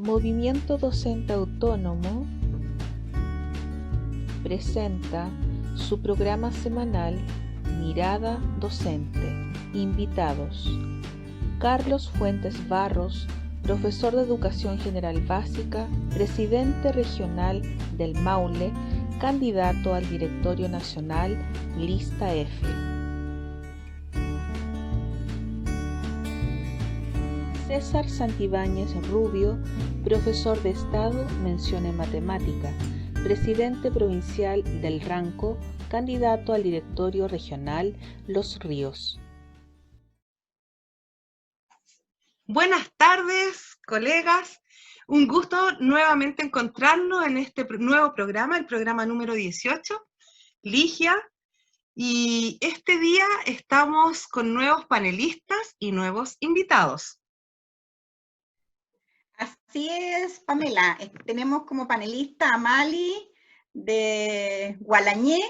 Movimiento Docente Autónomo presenta su programa semanal Mirada Docente. Invitados: Carlos Fuentes Barros, profesor de Educación General Básica, presidente regional del Maule, candidato al Directorio Nacional, Lista F. César Santibáñez Rubio, profesor de Estado, mención en Matemática, presidente provincial del Ranco, candidato al Directorio Regional Los Ríos. Buenas tardes, colegas. Un gusto nuevamente encontrarnos en este nuevo programa, el programa número 18, Ligia. Y este día estamos con nuevos panelistas y nuevos invitados. Así es, Pamela. Tenemos como panelista a Mali de Gualañé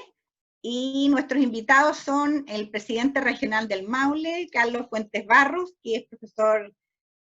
y nuestros invitados son el presidente regional del Maule, Carlos Fuentes Barros, que es profesor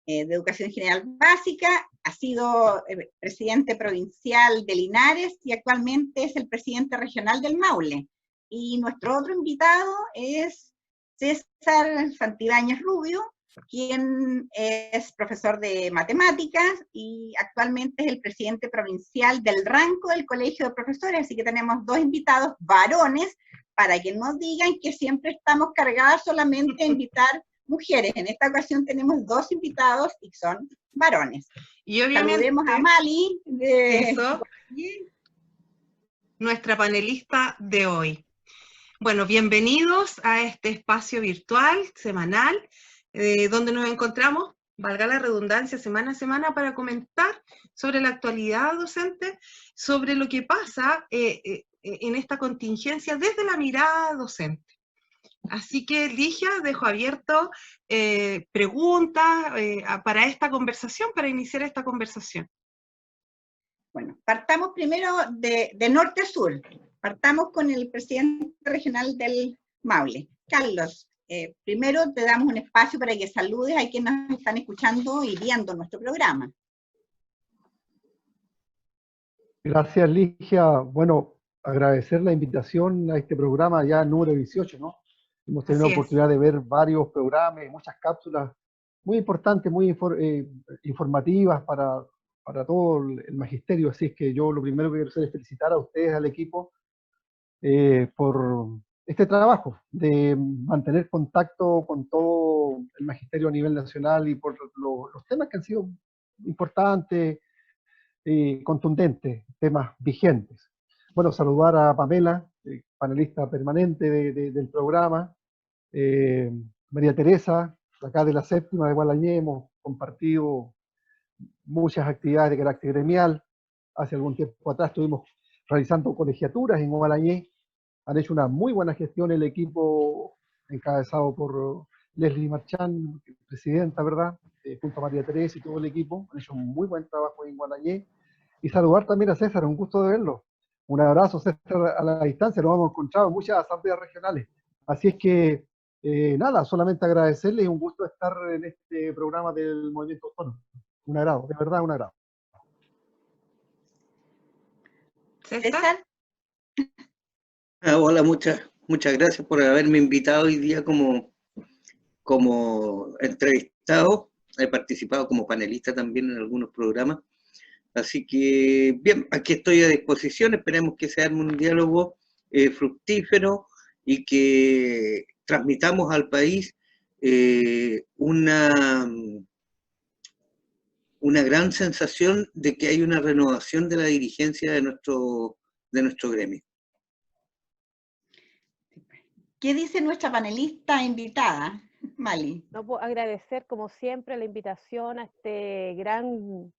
de Educación General Básica, ha sido presidente provincial de Linares y actualmente es el presidente regional del Maule. Y nuestro otro invitado es César Santibáñez Rubio, quien es profesor de matemáticas y actualmente es el presidente provincial del Ranco del Colegio de Profesores, así que tenemos dos invitados varones para que no digan que siempre estamos cargadas solamente a invitar mujeres. En esta ocasión tenemos dos invitados y son varones. Y obviamente, saludemos a Mali nuestra panelista de hoy. Bueno, bienvenidos a este espacio virtual semanal donde nos encontramos, valga la redundancia, semana a semana para comentar sobre la actualidad docente, sobre lo que pasa en esta contingencia desde la mirada docente. Así que, Ligia, dejo abierto preguntas para esta conversación, para iniciar esta conversación. Bueno, partamos primero de norte a sur. Partamos con el presidente regional del Maule. Carlos, primero te damos un espacio para que saludes a quienes nos están escuchando y viendo nuestro programa. Gracias, Ligia. Bueno, agradecer la invitación a este programa ya número 18, ¿no? Hemos tenido la oportunidad de ver varios programas, muchas cápsulas muy importantes, muy informativas para todo el magisterio. Así es que yo lo primero que quiero hacer es felicitar a ustedes, al equipo, por este trabajo de mantener contacto con todo el magisterio a nivel nacional y por los temas que han sido importantes, contundentes, temas vigentes. Bueno, saludar a Pamela, panelista permanente del programa, María Teresa, acá de la séptima de Gualañé, hemos compartido muchas actividades de carácter gremial. Hace algún tiempo atrás estuvimos realizando colegiaturas en Gualañé. Han hecho una muy buena gestión el equipo encabezado por Leslie Marchán, presidenta, ¿verdad? Junto a María Teresa y todo el equipo. Han hecho un muy buen trabajo en Gualañé. Y saludar también a César, un gusto de verlo. Un abrazo, César, a la distancia. Nos hemos encontrado en muchas asambleas regionales. Así es que, nada, solamente agradecerles y un gusto estar en este programa del Movimiento Autónomo. Un agrado, de verdad, un agrado. César. Hola, muchas gracias por haberme invitado hoy día como entrevistado. He participado como panelista también en algunos programas. Así que, bien, aquí estoy a disposición. Esperemos que se arme un diálogo fructífero y que transmitamos al país una gran sensación de que hay una renovación de la dirigencia de nuestro gremio. ¿Qué dice nuestra panelista invitada, Mali? No puedo agradecer, como siempre, la invitación a este gran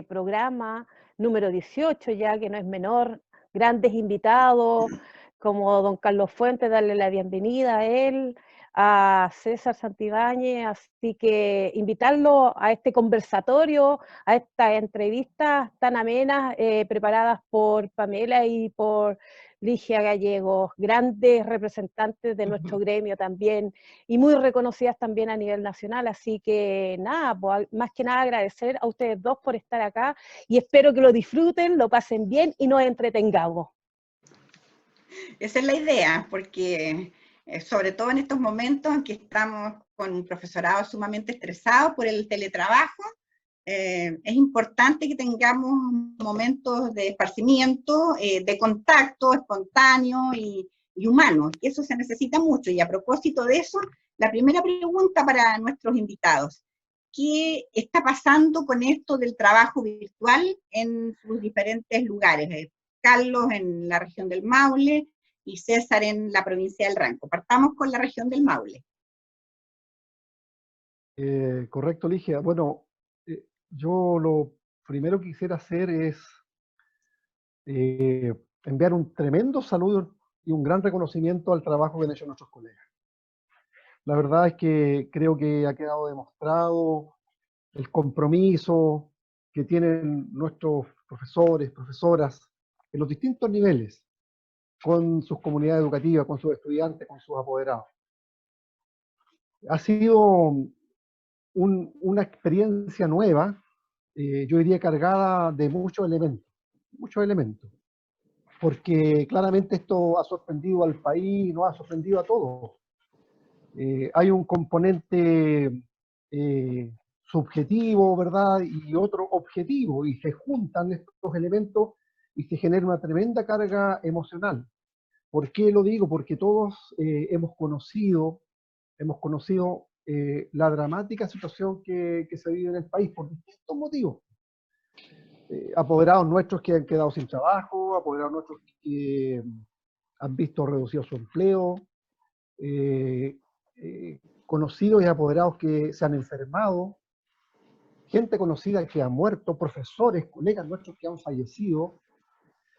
programa número 18, ya que no es menor, grandes invitados, como don Carlos Fuentes, darle la bienvenida a él, a César Santibáñez, así que invitarlo a este conversatorio, a estas entrevistas tan amenas preparadas por Pamela y por Ligia Gallegos, grandes representantes de nuestro gremio también y muy reconocidas también a nivel nacional, así que nada, pues, más que nada agradecer a ustedes dos por estar acá y espero que lo disfruten, lo pasen bien y nos entretengamos. Esa es la idea, porque sobre todo en estos momentos en que estamos con un profesorado sumamente estresado por el teletrabajo, es importante que tengamos momentos de esparcimiento, de contacto espontáneo y humano, y eso se necesita mucho. Y a propósito de eso, la primera pregunta para nuestros invitados: ¿qué está pasando con esto del trabajo virtual en sus diferentes lugares? Carlos en la región del Maule y César en la provincia del Ranco. Partamos con la región del Maule. Correcto, Ligia. Bueno, yo lo primero que quisiera hacer es enviar un tremendo saludo y un gran reconocimiento al trabajo que han hecho nuestros colegas. La verdad es que creo que ha quedado demostrado el compromiso que tienen nuestros profesores, profesoras, en los distintos niveles, con sus comunidades educativas, con sus estudiantes, con sus apoderados. Ha sido una experiencia nueva, yo diría cargada de muchos elementos, porque claramente esto ha sorprendido al país, nos ha sorprendido a todos. Hay un componente subjetivo, ¿verdad? Y otro objetivo, y se juntan estos elementos y se genera una tremenda carga emocional. ¿Por qué lo digo? Porque todos hemos conocido la dramática situación que se vive en el país por distintos motivos. Apoderados nuestros que han quedado sin trabajo, apoderados nuestros que han visto reducido su empleo, conocidos y apoderados que se han enfermado, gente conocida que ha muerto, profesores, colegas nuestros que han fallecido.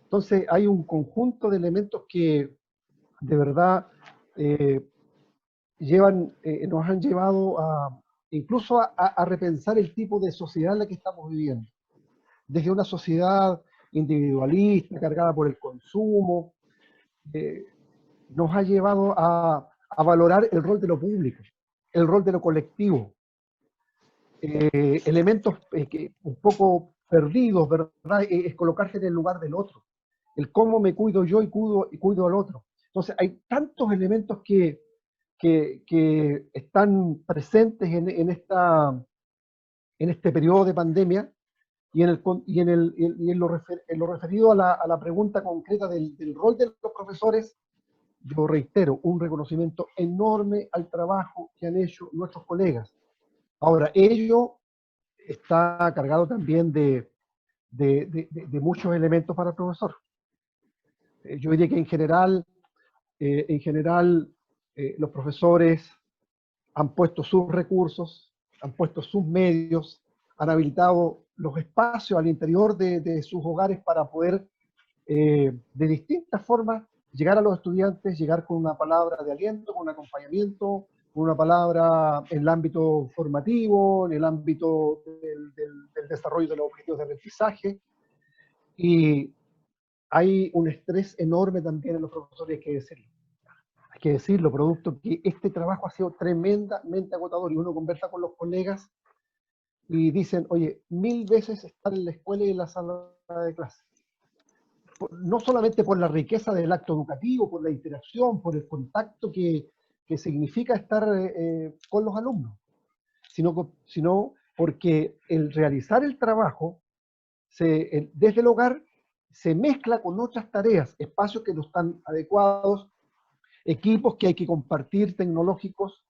Entonces hay un conjunto de elementos que de verdad nos han llevado incluso a repensar el tipo de sociedad en la que estamos viviendo. Desde una sociedad individualista, cargada por el consumo, nos ha llevado a valorar el rol de lo público, el rol de lo colectivo. Elementos que un poco perdidos, ¿verdad? Es colocarse en el lugar del otro. El cómo me cuido yo y cuido al otro. Entonces hay tantos elementos que están presentes en este periodo de pandemia y en lo referido a la pregunta concreta del rol de los profesores. Yo reitero, un reconocimiento enorme al trabajo que han hecho nuestros colegas. Ahora, ello está cargado también de muchos elementos para el profesor. Yo diría que en general los profesores han puesto sus recursos, han puesto sus medios, han habilitado los espacios al interior de sus hogares para poder, de distintas formas, llegar a los estudiantes, llegar con una palabra de aliento, con un acompañamiento, con una palabra en el ámbito formativo, en el ámbito del desarrollo de los objetivos de aprendizaje. Y hay un estrés enorme también en los profesores, hay que decirlo, producto que este trabajo ha sido tremendamente agotador, y uno conversa con los colegas y dicen, oye, 1000 veces estar en la escuela y en la sala de clase. No solamente por la riqueza del acto educativo, por la interacción, por el contacto que significa estar con los alumnos, sino porque el realizar el trabajo desde el hogar se mezcla con otras tareas, espacios que no están adecuados, equipos que hay que compartir, tecnológicos,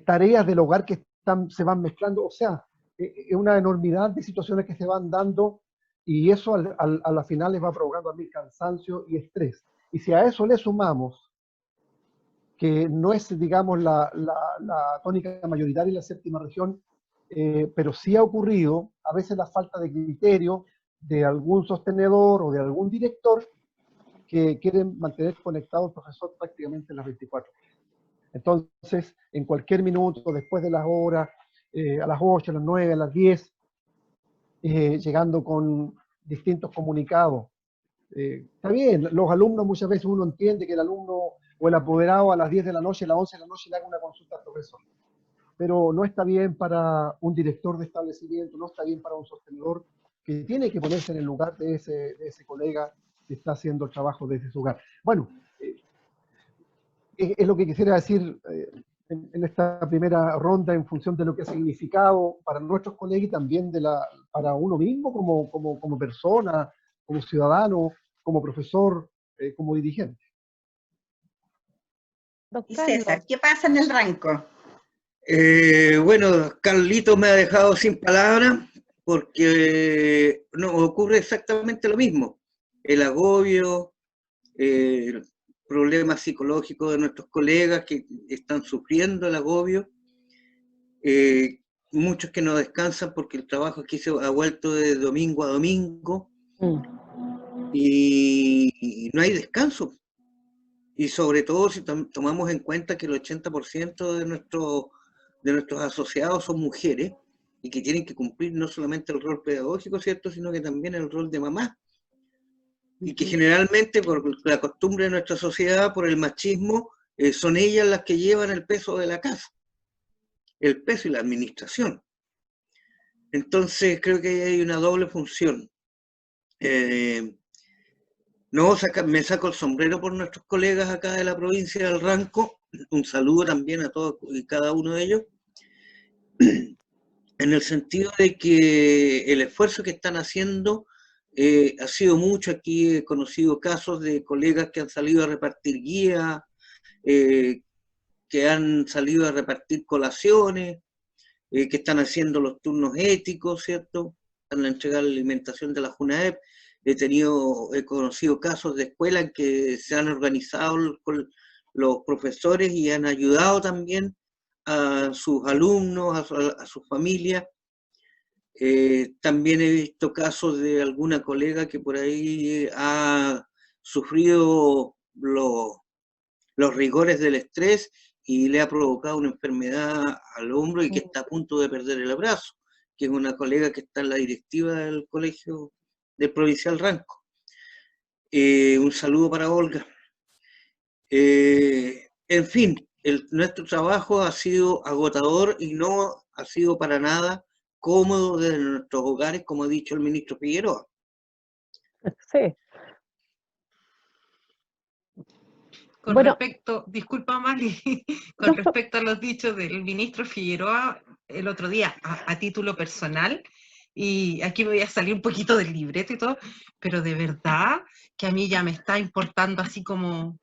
tareas del hogar que se van mezclando. O sea, es una enormidad de situaciones que se van dando, y eso a la final les va provocando a mí cansancio y estrés. Y si a eso le sumamos que no es, digamos, la tónica mayoritaria en la séptima región, pero sí ha ocurrido a veces la falta de criterio de algún sostenedor o de algún director que quieren mantener conectado al profesor prácticamente las 24 horas. Entonces, en cualquier minuto, después de las horas, a las 8, a las 9, a las 10, llegando con distintos comunicados. Está bien, los alumnos muchas veces uno entiende que el alumno o el apoderado a las 10 de la noche, a las 11 de la noche le haga una consulta al profesor. Pero no está bien para un director de establecimiento, no está bien para un sostenedor que tiene que ponerse en el lugar de ese colega que está haciendo el trabajo desde su hogar. Bueno, es lo que quisiera decir en esta primera ronda en función de lo que ha significado para nuestros colegas y también para uno mismo como persona, como ciudadano, como profesor, como dirigente. Y César, ¿qué pasa en el Ranco? Bueno, Carlito me ha dejado sin palabras porque no, ocurre exactamente lo mismo. El agobio, problemas psicológicos de nuestros colegas que están sufriendo el agobio, muchos que no descansan porque el trabajo aquí se ha vuelto de domingo a domingo y no hay descanso. Y sobre todo si tomamos en cuenta que el 80% de nuestros asociados son mujeres y que tienen que cumplir no solamente el rol pedagógico, ¿cierto?, sino que también el rol de mamá. Y que generalmente, por la costumbre de nuestra sociedad, por el machismo, son ellas las que llevan el peso de la casa, el peso y la administración. Entonces creo que hay una doble función. Me saco el sombrero por nuestros colegas acá de la provincia del Ranco, un saludo también a todos y cada uno de ellos, en el sentido de que el esfuerzo que están haciendo ha sido mucho. Aquí he conocido casos de colegas que han salido a repartir guías, que han salido a repartir colaciones, que están haciendo los turnos éticos, ¿cierto? Están a entregar la alimentación de la JUNAEP. He conocido casos de escuelas en que se han organizado con los profesores y han ayudado también a sus alumnos, a sus familias. También he visto casos de alguna colega que por ahí ha sufrido los rigores del estrés y le ha provocado una enfermedad al hombro y que está a punto de perder el brazo, que es una colega que está en la directiva del colegio del Provincial Ranco. Un saludo para Olga. En fin, nuestro trabajo ha sido agotador y no ha sido para nada cómodo desde nuestros hogares, como ha dicho el ministro Figueroa. Sí. Con respecto, disculpa Mali, con respecto a los dichos del ministro Figueroa, el otro día, a título personal, y aquí me voy a salir un poquito del libreto y todo, pero de verdad que a mí ya me está importando así como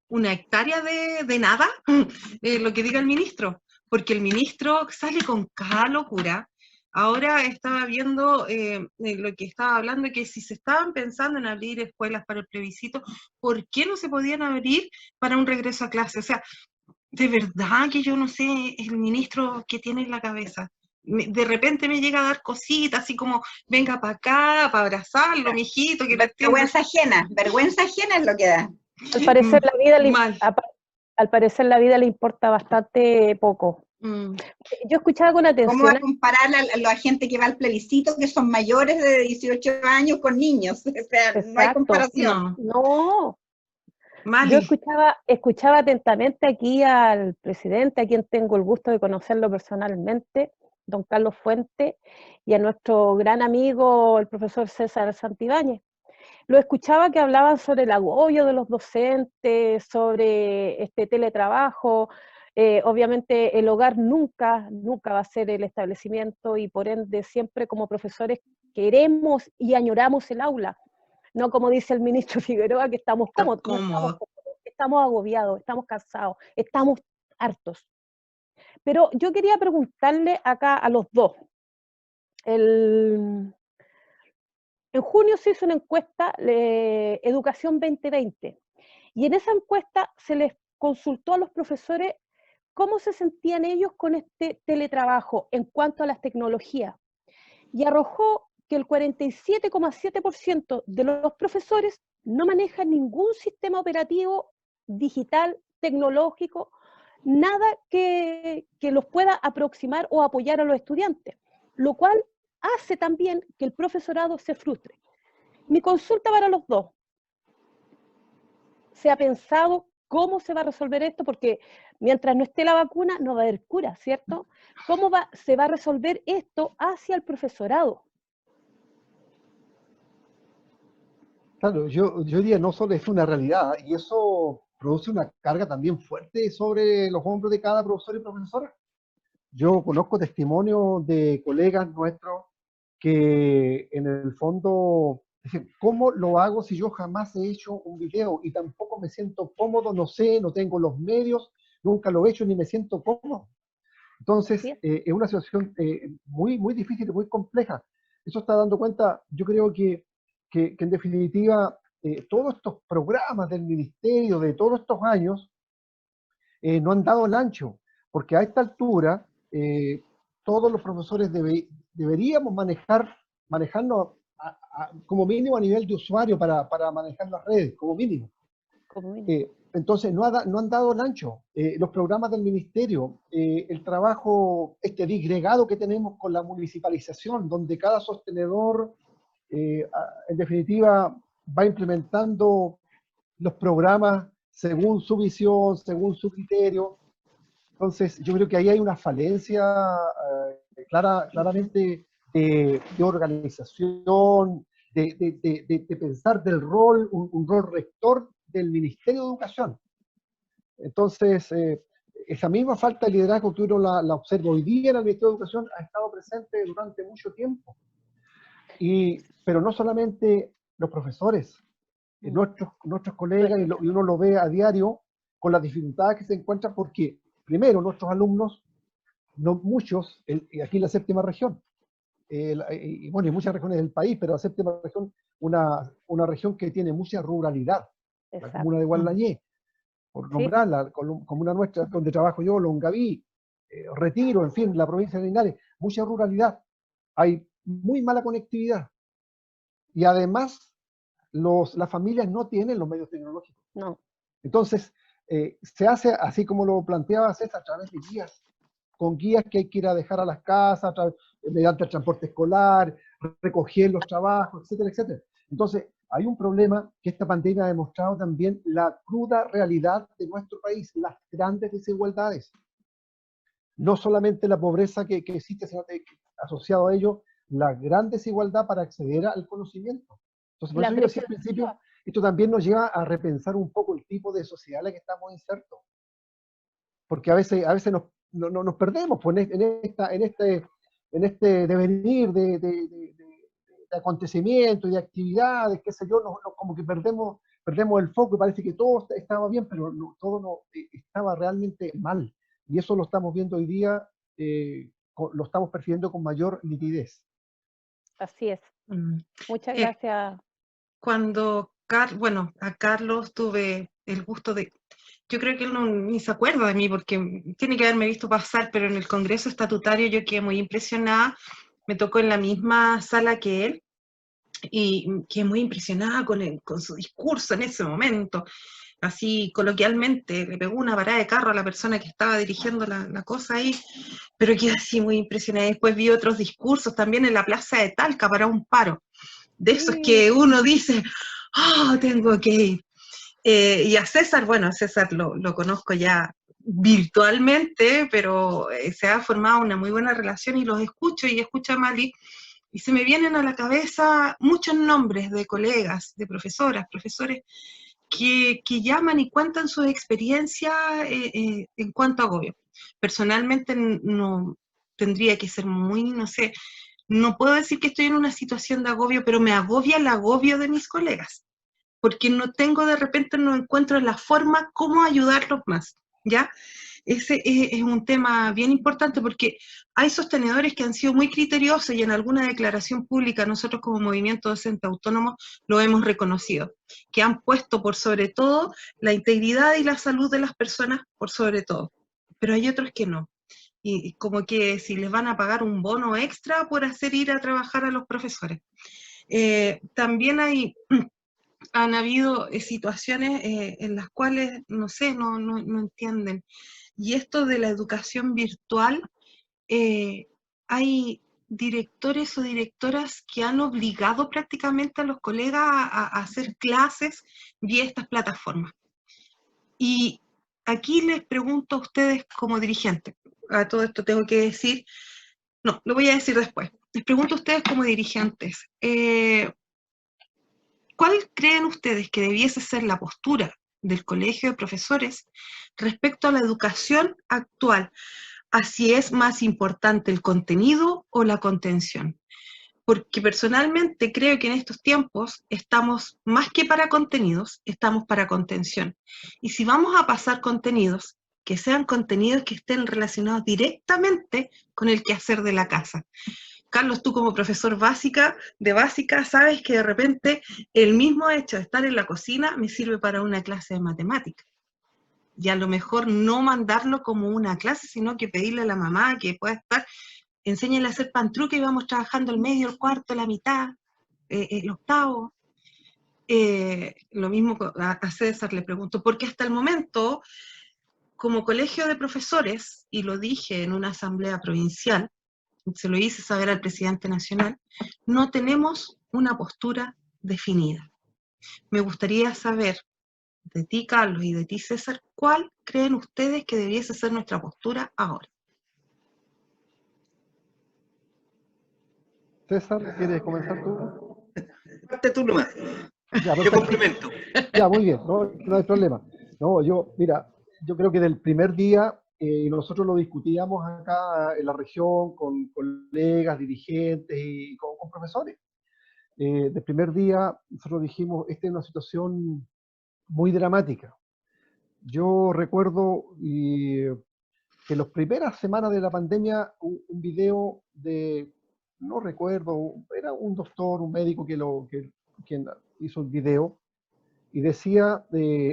una hectárea de nada lo que diga el ministro, porque el ministro sale con cada locura. Ahora estaba viendo lo que estaba hablando, que si se estaban pensando en abrir escuelas para el plebiscito, ¿por qué no se podían abrir para un regreso a clase? O sea, de verdad que yo no sé el ministro que tiene en la cabeza. De repente me llega a dar cositas, así como, venga para acá, para abrazarlo, mijito. Que vergüenza ajena es lo que da. Al parecer la vida le importa bastante poco. Yo escuchaba con atención. ¿Cómo va a comparar a la gente que va al plebiscito, que son mayores de 18 años, con niños? O sea, exacto, no hay comparación. No. Yo escuchaba atentamente aquí al presidente, a quien tengo el gusto de conocerlo personalmente, don Carlos Fuentes, y a nuestro gran amigo, el profesor César Santibáñez. Lo escuchaba que hablaban sobre el agobio de los docentes, sobre este teletrabajo. Obviamente el hogar nunca va a ser el establecimiento y por ende siempre como profesores queremos y añoramos el aula. No como dice el ministro Figueroa, que estamos cómodos, estamos agobiados, estamos cansados, estamos hartos. Pero yo quería preguntarle acá a los dos. En junio se hizo una encuesta, Educación 2020, y en esa encuesta se les consultó a los profesores cómo se sentían ellos con este teletrabajo en cuanto a las tecnologías, y arrojó que el 47,7% de los profesores no manejan ningún sistema operativo digital, tecnológico, nada que los pueda aproximar o apoyar a los estudiantes, lo cual hace también que el profesorado se frustre. Mi consulta para los dos: ¿se ha pensado cómo se va a resolver esto? Porque mientras no esté la vacuna no va a haber cura, ¿cierto? ¿Cómo se va a resolver esto hacia el profesorado? Claro, yo diría no solo es una realidad, y eso produce una carga también fuerte sobre los hombros de cada profesor y profesora. Yo conozco testimonios de colegas nuestros que en el fondo dicen, ¿cómo lo hago si yo jamás he hecho un video y tampoco me siento cómodo, no sé, no tengo los medios, nunca lo he hecho ni me siento cómodo? Entonces, es una situación muy, muy difícil y muy compleja. Eso está dando cuenta, yo creo que en definitiva, todos estos programas del ministerio de todos estos años no han dado el ancho, porque a esta altura todos los profesores deberíamos manejarnos como mínimo a nivel de usuario para manejar las redes, como mínimo. Entonces no han dado el ancho. Los programas del ministerio, el trabajo disgregado que tenemos con la municipalización, donde cada sostenedor en definitiva va implementando los programas según su visión, según su criterio. Entonces yo creo que ahí hay una falencia claramente de organización, de pensar del rol, un rol rector del Ministerio de Educación. Entonces, esa misma falta de liderazgo que uno la observa hoy día en el Ministerio de Educación ha estado presente durante mucho tiempo. Pero no solamente los profesores, nuestros colegas, y uno lo ve a diario con las dificultades que se encuentran porque, primero, nuestros alumnos, no muchos, aquí en la séptima región, y bueno, en muchas regiones del país, pero la séptima región, una región que tiene mucha ruralidad, la comuna de Gualañé, por nombrarla, comuna nuestra, donde trabajo yo, Longaví, Retiro, en fin, la provincia de Linares, mucha ruralidad, hay muy mala conectividad, y además las familias no tienen los medios tecnológicos. No. Entonces, se hace así como lo planteaba César, a través de guías, con guías que hay que ir a dejar a las casas, mediante el transporte escolar, recoger los trabajos, etcétera, etcétera. Entonces, hay un problema que esta pandemia ha demostrado también la cruda realidad de nuestro país, las grandes desigualdades. No solamente la pobreza que existe, sino que asociado a ello, la gran desigualdad para acceder al conocimiento. Entonces, por eso yo decía al principio, esto también nos lleva a repensar un poco el tipo de sociedad en la que estamos insertos. Porque a veces nos perdemos pues, en este devenir de acontecimientos y de actividades, qué sé yo, como que perdemos el foco y parece que todo estaba bien, pero todo estaba realmente mal. Y eso lo estamos viendo hoy día, lo estamos percibiendo con mayor nitidez. Así es. Muchas gracias. Cuando, a Carlos tuve el gusto de... Yo creo que él ni se acuerda de mí porque tiene que haberme visto pasar, pero en el Congreso Estatutario yo quedé muy impresionada. Me tocó en la misma sala que él y quedé muy impresionada con su discurso en ese momento. Así coloquialmente, le pegó una parada de carro a la persona que estaba dirigiendo la cosa ahí, pero quedé así muy impresionada. Después vi otros discursos también en la plaza de Talca para un paro, de esos que uno dice, tengo que ir. Y a César, bueno, a César lo conozco ya virtualmente, pero se ha formado una muy buena relación y los escucho y escucho a Mali, y se me vienen a la cabeza muchos nombres de colegas, de profesoras, profesores, que llaman y cuentan su experiencia en cuanto a agobio. Personalmente no tendría que ser muy, no sé, no puedo decir que estoy en una situación de agobio, pero me agobia el agobio de mis colegas, porque de repente no encuentro la forma cómo ayudarlos más, ¿ya? Ese es un tema bien importante porque hay sostenedores que han sido muy criteriosos y en alguna declaración pública nosotros como Movimiento Docente Autónomo lo hemos reconocido, que han puesto por sobre todo la integridad y la salud de las personas por sobre todo, pero hay otros que no. Y como que si les van a pagar un bono extra por hacer ir a trabajar a los profesores. También han habido situaciones en las cuales, no sé, no entienden. y esto de la educación virtual, hay directores o directoras que han obligado prácticamente a los colegas a hacer clases vía estas plataformas. Y aquí les pregunto a ustedes como dirigentes, a todo esto tengo que decir, no, lo voy a decir después. Les pregunto a ustedes como dirigentes, ¿cuál creen ustedes que debiese ser la postura del Colegio de Profesores respecto a la educación actual? ¿Así es más importante el contenido o la contención? Porque personalmente creo que en estos tiempos estamos más que para contenidos, estamos para contención. Y si vamos a pasar contenidos, que sean contenidos que estén relacionados directamente con el quehacer de la casa. Carlos, tú como profesor de básica, sabes que de repente el mismo hecho de estar en la cocina me sirve para una clase de matemáticas. Y a lo mejor no mandarlo como una clase, sino que pedirle a la mamá que pueda estar, enséñale a hacer pantruque y vamos trabajando el medio, el cuarto, la mitad, el octavo. Lo mismo a César le pregunto, porque hasta el momento, como colegio de profesores, y lo dije en una asamblea provincial, se lo hice saber al presidente nacional, no tenemos una postura definida. Me gustaría saber de ti, Carlos, y de ti, César, ¿cuál creen ustedes que debiese ser nuestra postura ahora? César, ¿quieres comenzar tú? Parte tú nomás. Ya, Yo complemento. Ya, muy bien, no hay problema. No, mira, yo creo que del primer día, nosotros lo discutíamos acá en la región con colegas, dirigentes y con profesores. Del primer día, nosotros dijimos, esta es una situación muy dramática. Yo recuerdo que las primeras semanas de la pandemia, un video no recuerdo, era un doctor, un médico quien hizo el video, y decía,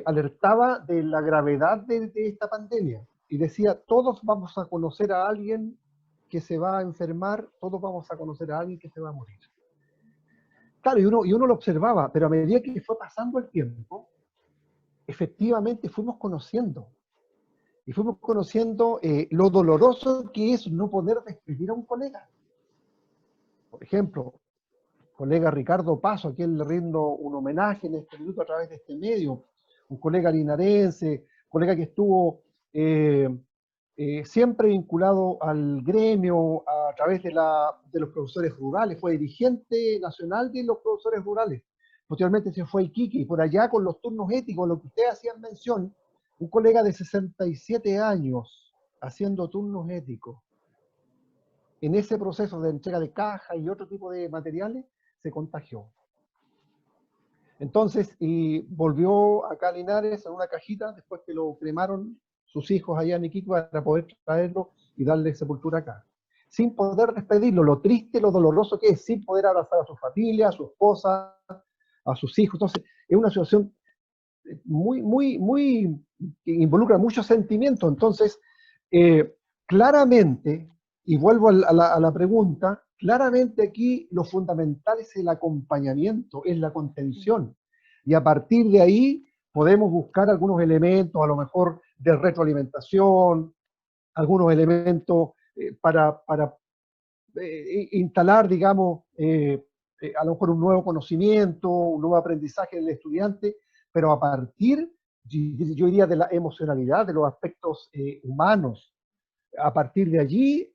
alertaba de la gravedad de esta pandemia, y decía, todos vamos a conocer a alguien que se va a enfermar, todos vamos a conocer a alguien que se va a morir. Claro, y uno lo observaba, pero a medida que fue pasando el tiempo, efectivamente fuimos conociendo lo doloroso que es no poder despedir a un colega. Por ejemplo, colega Ricardo Paso, a quien le rindo un homenaje en este minuto a través de este medio, un colega linarense, colega que estuvo siempre vinculado al gremio a través de los profesores rurales, fue dirigente nacional de los profesores rurales, posteriormente se fue a Iquique, y por allá con los turnos éticos, lo que ustedes hacían mención, un colega de 67 años haciendo turnos éticos. En ese proceso de entrega de caja y otro tipo de materiales, se contagió. Entonces, y volvió acá a Linares en una cajita, después que lo cremaron sus hijos allá en Iquique para poder traerlo y darle sepultura acá. Sin poder despedirlo, lo triste, lo doloroso que es, sin poder abrazar a su familia, a su esposa, a sus hijos. Entonces, es una situación muy, que involucra muchos sentimientos. Entonces, claramente, y vuelvo a la pregunta, claramente aquí lo fundamental es el acompañamiento, es la contención. Y a partir de ahí podemos buscar algunos elementos, a lo mejor de retroalimentación, algunos elementos para instalar, digamos, a lo mejor un nuevo conocimiento, un nuevo aprendizaje del estudiante, pero a partir, yo diría, de la emocionalidad, de los aspectos humanos. A partir de allí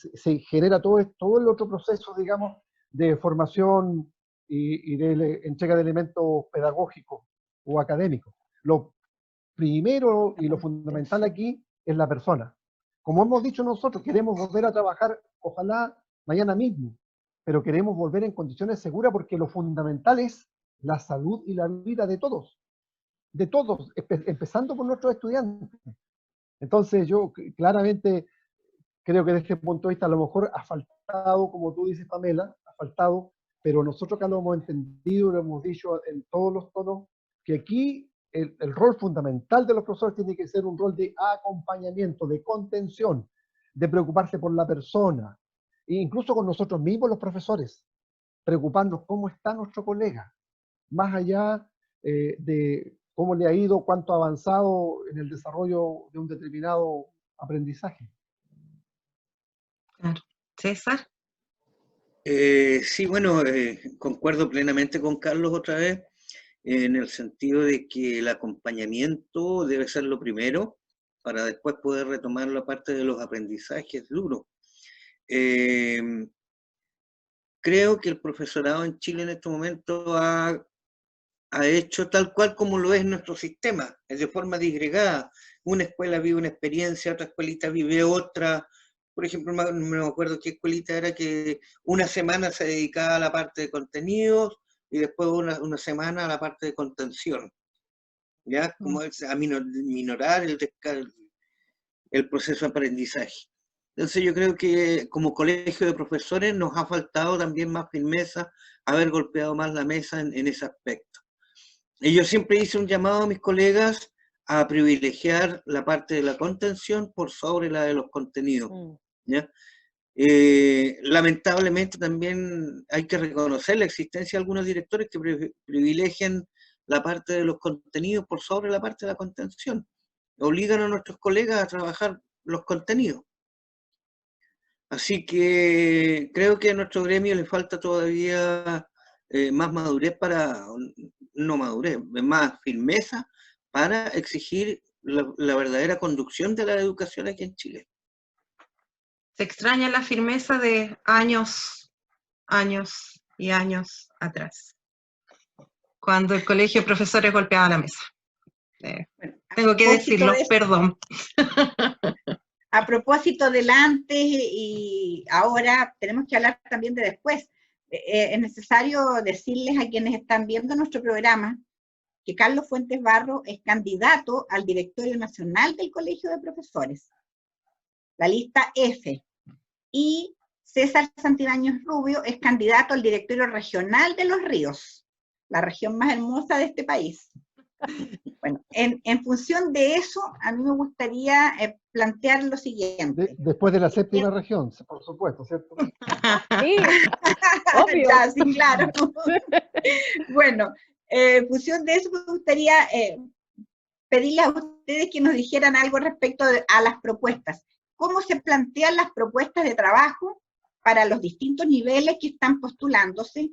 se genera todo el otro proceso, digamos, de formación y de entrega de elementos pedagógicos o académicos. Lo primero y lo fundamental aquí es la persona. Como hemos dicho nosotros, queremos volver a trabajar, ojalá mañana mismo, pero queremos volver en condiciones seguras porque lo fundamental es la salud y la vida de todos, empezando por nuestros estudiantes. Entonces yo claramente creo que desde este punto de vista a lo mejor ha faltado, como tú dices, Pamela, ha faltado, pero nosotros acá lo hemos entendido, lo hemos dicho en todos los tonos, que aquí el rol fundamental de los profesores tiene que ser un rol de acompañamiento, de contención, de preocuparse por la persona, e incluso con nosotros mismos los profesores, preocuparnos cómo está nuestro colega, más allá de cómo le ha ido, cuánto ha avanzado en el desarrollo de un determinado aprendizaje. Claro. César. Sí, bueno, concuerdo plenamente con Carlos otra vez, en el sentido de que el acompañamiento debe ser lo primero, para después poder retomar la parte de los aprendizajes duros. Creo que el profesorado en Chile en este momento ha hecho tal cual como lo es nuestro sistema, es de forma disgregada. Una escuela vive una experiencia, otra escuelita vive otra. Por ejemplo, no me acuerdo qué escuelita era que una semana se dedicaba a la parte de contenidos y después una semana a la parte de contención. ¿Ya? Como a minorar el proceso de aprendizaje. Entonces yo creo que como colegio de profesores nos ha faltado también más firmeza, haber golpeado más la mesa en ese aspecto. Y yo siempre hice un llamado a mis colegas a privilegiar la parte de la contención por sobre la de los contenidos. ¿Ya? Lamentablemente también hay que reconocer la existencia de algunos directores que privilegian la parte de los contenidos por sobre la parte de la contención. Obligan a nuestros colegas a trabajar los contenidos. Así que creo que a nuestro gremio le falta todavía más madurez no madurez, más firmeza para exigir la verdadera conducción de la educación aquí en Chile. Se extraña la firmeza de años y años atrás, cuando el colegio de profesores golpeaba la mesa. Tengo que decirlo, perdón. A propósito del antes y ahora, tenemos que hablar también de después. Es necesario decirles a quienes están viendo nuestro programa que Carlos Fuentes Barro es candidato al Directorio Nacional del Colegio de Profesores, la lista F, y César Santibáñez Rubio es candidato al Directorio Regional de Los Ríos, la región más hermosa de este país. Bueno, en función de eso, a mí me gustaría plantear lo siguiente. Después de la séptima región, por supuesto, ¿cierto? Sí, obvio. Ya, sí, claro. Bueno, en función de eso me gustaría pedirles a ustedes que nos dijeran algo respecto a las propuestas. ¿Cómo se plantean las propuestas de trabajo para los distintos niveles que están postulándose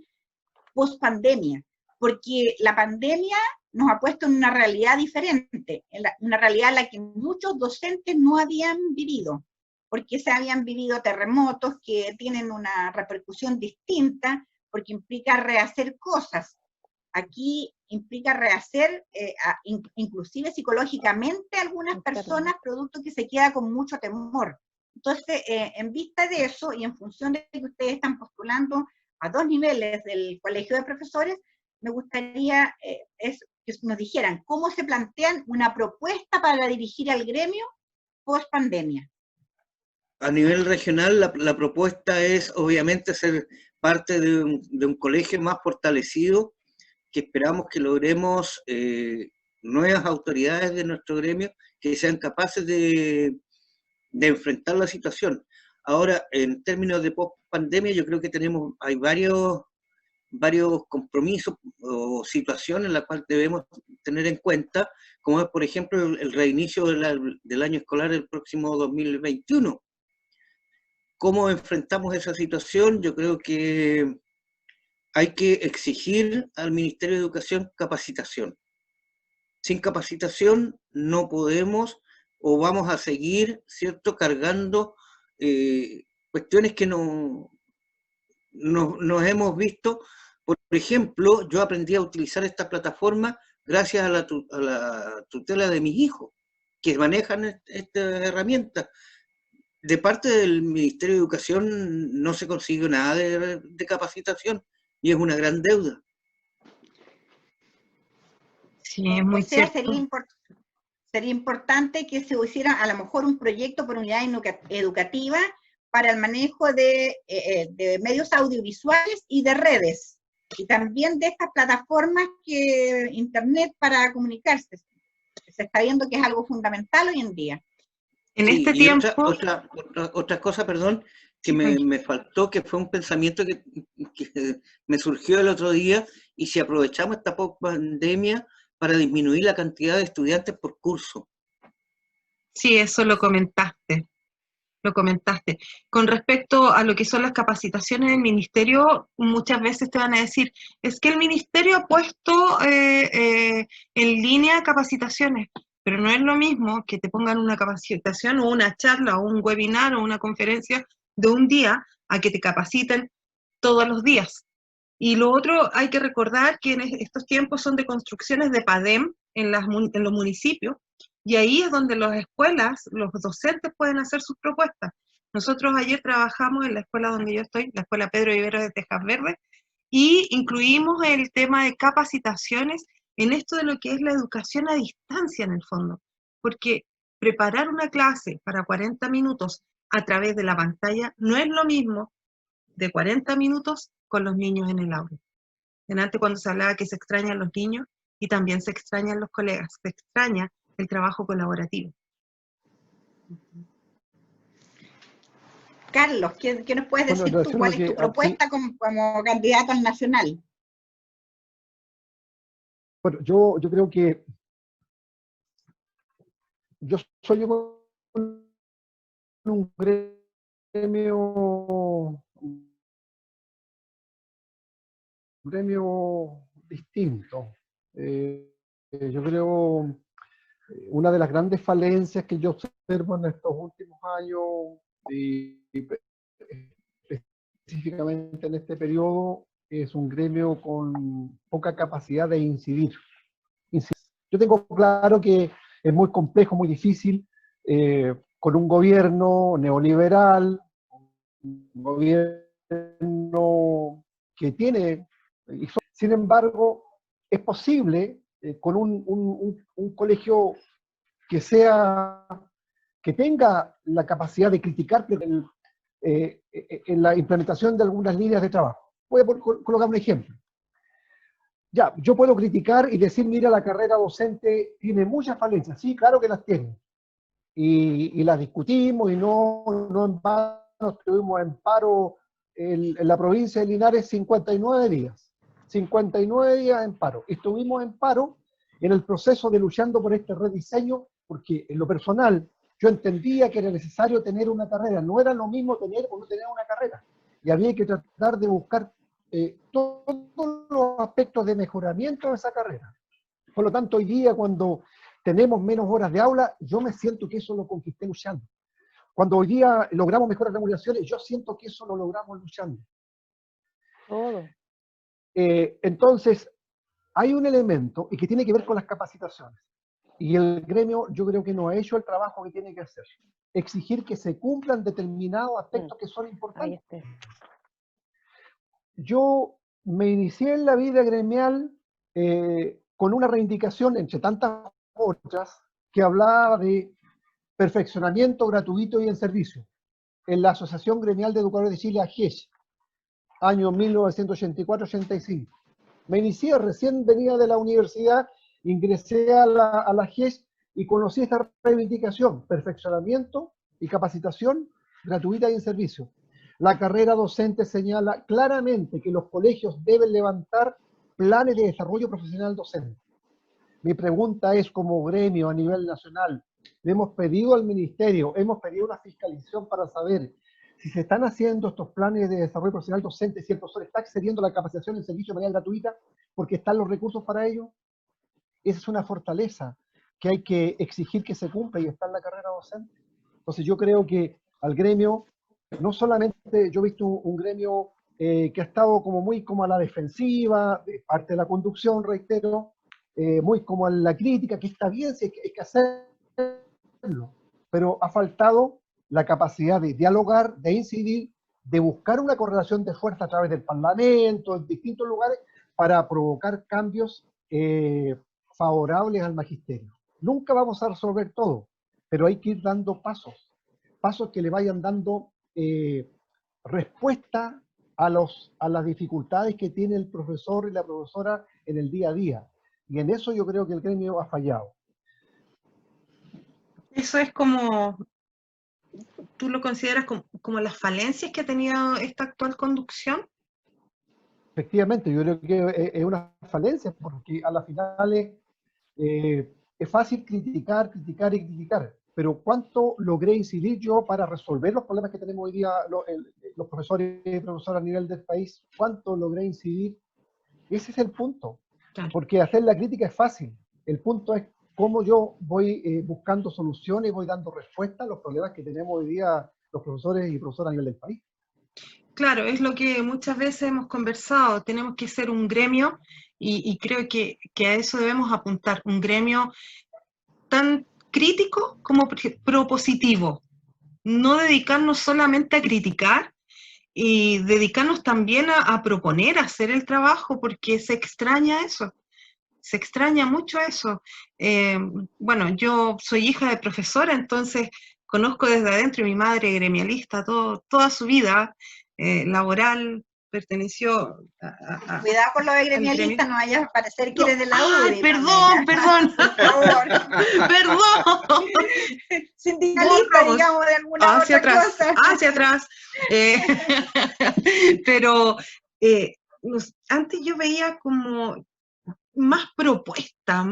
post pandemia? Porque la pandemia nos ha puesto en una realidad diferente, una realidad en la que muchos docentes no habían vivido, porque se habían vivido terremotos que tienen una repercusión distinta, porque implica rehacer cosas. Aquí implica rehacer, inclusive psicológicamente, algunas personas, producto que se queda con mucho temor. Entonces, en vista de eso, y en función de que ustedes están postulando a 2 niveles del Colegio de Profesores, me gustaría que nos dijeran cómo se plantean una propuesta para dirigir al gremio post pandemia. A nivel regional, la propuesta es obviamente ser parte de un colegio más fortalecido, que esperamos que logremos nuevas autoridades de nuestro gremio que sean capaces de enfrentar la situación. Ahora, en términos de post-pandemia, yo creo que hay varios compromisos o situaciones en las cuales debemos tener en cuenta, como es, por ejemplo, el reinicio del año escolar el próximo 2021. ¿Cómo enfrentamos esa situación? Yo creo que hay que exigir al Ministerio de Educación capacitación. Sin capacitación no podemos o vamos a seguir, ¿cierto?, cargando cuestiones que nos hemos visto. Por ejemplo, yo aprendí a utilizar esta plataforma gracias a la tutela de mis hijos, que manejan esta herramienta. De parte del Ministerio de Educación no se consiguió nada de capacitación, y es una gran deuda. Sí, es muy cierto. Sería importante que se hiciera a lo mejor un proyecto por unidad educativa para el manejo de medios audiovisuales y de redes, y también de estas plataformas internet para comunicarse. Se está viendo que es algo fundamental hoy en día. En este tiempo... Otra cosa, perdón, que me faltó, que fue un pensamiento que me surgió el otro día, y si aprovechamos esta pandemia para disminuir la cantidad de estudiantes por curso. Sí, eso lo comentaste. Con respecto a lo que son las capacitaciones del ministerio, muchas veces te van a decir, es que el ministerio ha puesto en línea capacitaciones, pero no es lo mismo que te pongan una capacitación o una charla o un webinar o una conferencia de un día a que te capaciten todos los días. Y lo otro, hay que recordar que en estos tiempos son de construcciones de PADEM en los municipios, y ahí es donde las escuelas, los docentes pueden hacer sus propuestas. Nosotros ayer trabajamos en la escuela donde yo estoy, la escuela Pedro Rivera de Tejas Verdes, y incluimos el tema de capacitaciones en esto de lo que es la educación a distancia en el fondo, porque preparar una clase para 40 minutos a través de la pantalla no es lo mismo de 40 minutos con los niños en el aula. Antes cuando se hablaba que se extrañan los niños y también se extrañan los colegas, se extraña el trabajo colaborativo. Carlos, ¿qué nos puedes decir tú? ¿Cuál es tu propuesta como candidato al nacional? Bueno, yo creo que yo soy un gremio distinto. Yo creo una de las grandes falencias que yo observo en estos últimos años y específicamente en este periodo es un gremio con poca capacidad de incidir. Yo tengo claro que es muy complejo, muy difícil, con un gobierno neoliberal, un gobierno que tiene, sin embargo, es posible con un colegio que tenga la capacidad de criticar en la implementación de algunas líneas de trabajo. Voy a colocar un ejemplo. Ya, yo puedo criticar y decir, mira, la carrera docente tiene muchas falencias. Sí, claro que las tiene. Y las discutimos y no en vano estuvimos en paro en la provincia de Linares 59 días. 59 días en paro. Estuvimos en paro en el proceso de luchando por este rediseño, porque en lo personal yo entendía que era necesario tener una carrera. No era lo mismo tener o no tener una carrera. Y había que tratar de buscar todos los aspectos de mejoramiento de esa carrera. Por lo tanto, hoy día cuando tenemos menos horas de aula, yo me siento que eso lo conquisté luchando. Cuando hoy día logramos mejores remuneraciones, yo siento que eso lo logramos luchando. Todo. Entonces, hay un elemento y que tiene que ver con las capacitaciones. Y el gremio yo creo que no ha hecho el trabajo que tiene que hacer. Exigir que se cumplan determinados aspectos que son importantes. Yo me inicié en la vida gremial con una reivindicación, entre tantas otras, que hablaba de perfeccionamiento gratuito y en servicio, en la Asociación Gremial de Educadores de Chile, AGECH, año 1984-85. Me inicié, recién venía de la universidad, ingresé a la AGECH y conocí esta reivindicación, perfeccionamiento y capacitación gratuita y en servicio. La carrera docente señala claramente que los colegios deben levantar planes de desarrollo profesional docente. Mi pregunta es, como gremio a nivel nacional, le hemos pedido al ministerio, hemos pedido una fiscalización para saber si se están haciendo estos planes de desarrollo profesional docente, si el profesor está accediendo a la capacitación en servicio de manera gratuita, porque están los recursos para ello. Esa es una fortaleza que hay que exigir que se cumpla y está en la carrera docente. Entonces yo creo que al gremio, no solamente yo he visto un gremio que ha estado como muy como a la defensiva, de parte de la conducción, reitero, muy como a la crítica, que está bien, si hay que hacerlo, pero ha faltado la capacidad de dialogar, de incidir, de buscar una correlación de fuerza a través del Parlamento, en distintos lugares, para provocar cambios favorables al magisterio. Nunca vamos a resolver todo, pero hay que ir dando pasos que le vayan dando respuesta a las dificultades que tiene el profesor y la profesora en el día a día. Y en eso yo creo que el gremio ha fallado. Eso es como, ¿tú lo consideras como las falencias que ha tenido esta actual conducción? Efectivamente, yo creo que es una falencia, porque a las finales Es fácil criticar, criticar y criticar, pero ¿cuánto logré incidir yo para resolver los problemas que tenemos hoy día los profesores y profesoras a nivel del país? ¿Cuánto logré incidir? Ese es el punto, Claro. porque hacer la crítica es fácil. El punto es cómo yo voy buscando soluciones, voy dando respuesta a los problemas que tenemos hoy día los profesores y profesoras a nivel del país. Claro, es lo que muchas veces hemos conversado, tenemos que ser un gremio y creo que a eso debemos apuntar, un gremio tan crítico como propositivo, no dedicarnos solamente a criticar y dedicarnos también a proponer, a hacer el trabajo, porque se extraña eso, se extraña mucho eso. Bueno, yo soy hija de profesora, entonces conozco desde adentro, mi madre gremialista toda su vida laboral, perteneció a Cuidado con lo de gremialista, no vayas a parecer que eres de la UDI. Perdón, perdón. Por favor. Perdón. Sindicalista, digamos, de alguna hacia otra atrás, cosa. hacia atrás. Pero antes yo veía como más propuestas,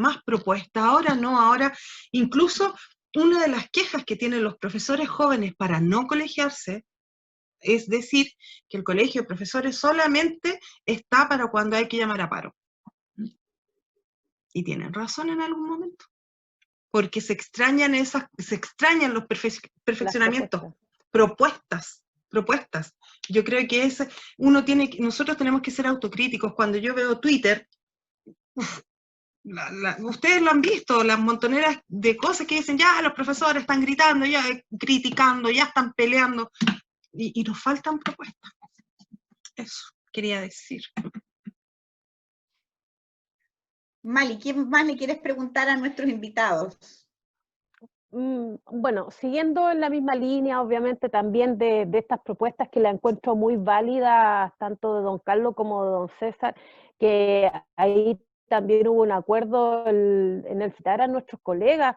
ahora no, ahora incluso una de las quejas que tienen los profesores jóvenes para no colegiarse es decir que el colegio de profesores solamente está para cuando hay que llamar a paro. Y tienen razón en algún momento, porque se extrañan los perfeccionamientos, propuestas. Yo creo que nosotros tenemos que ser autocríticos. Cuando yo veo Twitter, ustedes lo han visto, las montoneras de cosas que dicen, ya los profesores están gritando, ya criticando, ya están peleando, y nos faltan propuestas. Eso quería decir. Mali, ¿qué más le quieres preguntar a nuestros invitados? Bueno, siguiendo en la misma línea, obviamente también de estas propuestas que la encuentro muy válidas, tanto de don Carlos como de don César, que ahí también hubo un acuerdo en el citar a nuestros colegas,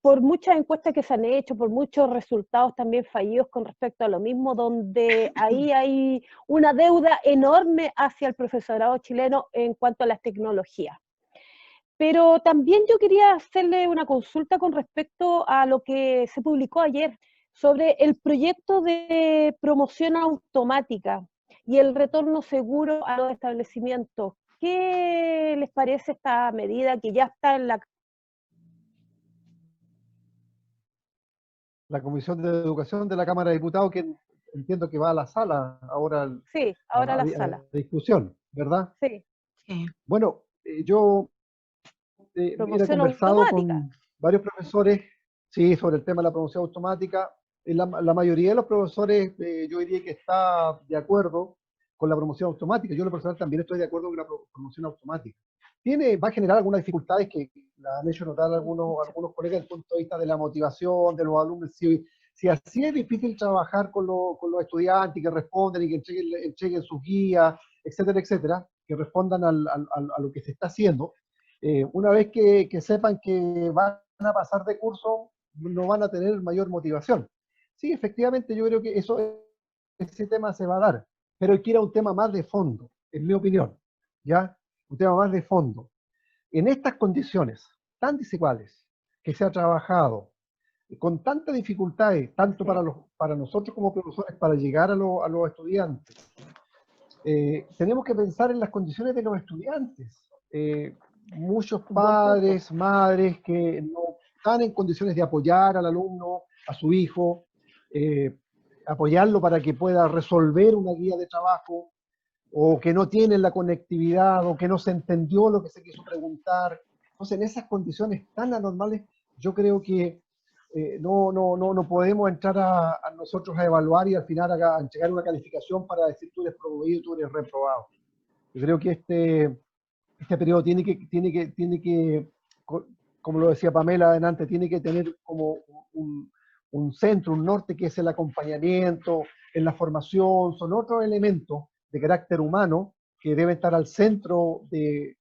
por muchas encuestas que se han hecho, por muchos resultados también fallidos con respecto a lo mismo, donde ahí hay una deuda enorme hacia el profesorado chileno en cuanto a las tecnologías. Pero también yo quería hacerle una consulta con respecto a lo que se publicó ayer sobre el proyecto de promoción automática y el retorno seguro a los establecimientos. ¿Qué les parece esta medida que ya está en la Comisión de Educación de la Cámara de Diputados, que entiendo que va a la sala ahora, Sí, ahora a la sala. a discusión, ¿verdad? Sí. Bueno, yo he conversado con varios profesores, sí, sobre el tema de la promoción automática. La mayoría de los profesores, yo diría que está de acuerdo con la promoción automática. Yo, en lo personal, también estoy de acuerdo con la promoción automática. Va a generar algunas dificultades que la han hecho notar algunos colegas desde el punto de vista de la motivación de los alumnos. Si así es difícil trabajar con los estudiantes que responden y que entreguen sus guías, etcétera, etcétera, que respondan a lo que se está haciendo, una vez que sepan que van a pasar de curso, no van a tener mayor motivación. Sí, efectivamente, yo creo que ese tema se va a dar, pero quiera un tema más de fondo, en mi opinión, ¿ya? Un tema más de fondo. En estas condiciones tan desiguales que se ha trabajado, con tantas dificultades, tanto para nosotros como profesores, para llegar a los estudiantes, tenemos que pensar en las condiciones de los estudiantes. Muchos padres, madres que no están en condiciones de apoyar al alumno, a su hijo, apoyarlo para que pueda resolver una guía de trabajo, o que no tienen la conectividad, o que no se entendió lo que se quiso preguntar. Entonces, en esas condiciones tan anormales, yo creo que no podemos entrar a nosotros a evaluar y al final a entregar una calificación para decir tú eres promovido y tú eres reprobado. Yo creo que este periodo tiene que, como lo decía Pamela adelante, tiene que tener como un centro, un norte, que es el acompañamiento, en la formación. Son otros elementos de carácter humano que deben estar al centro del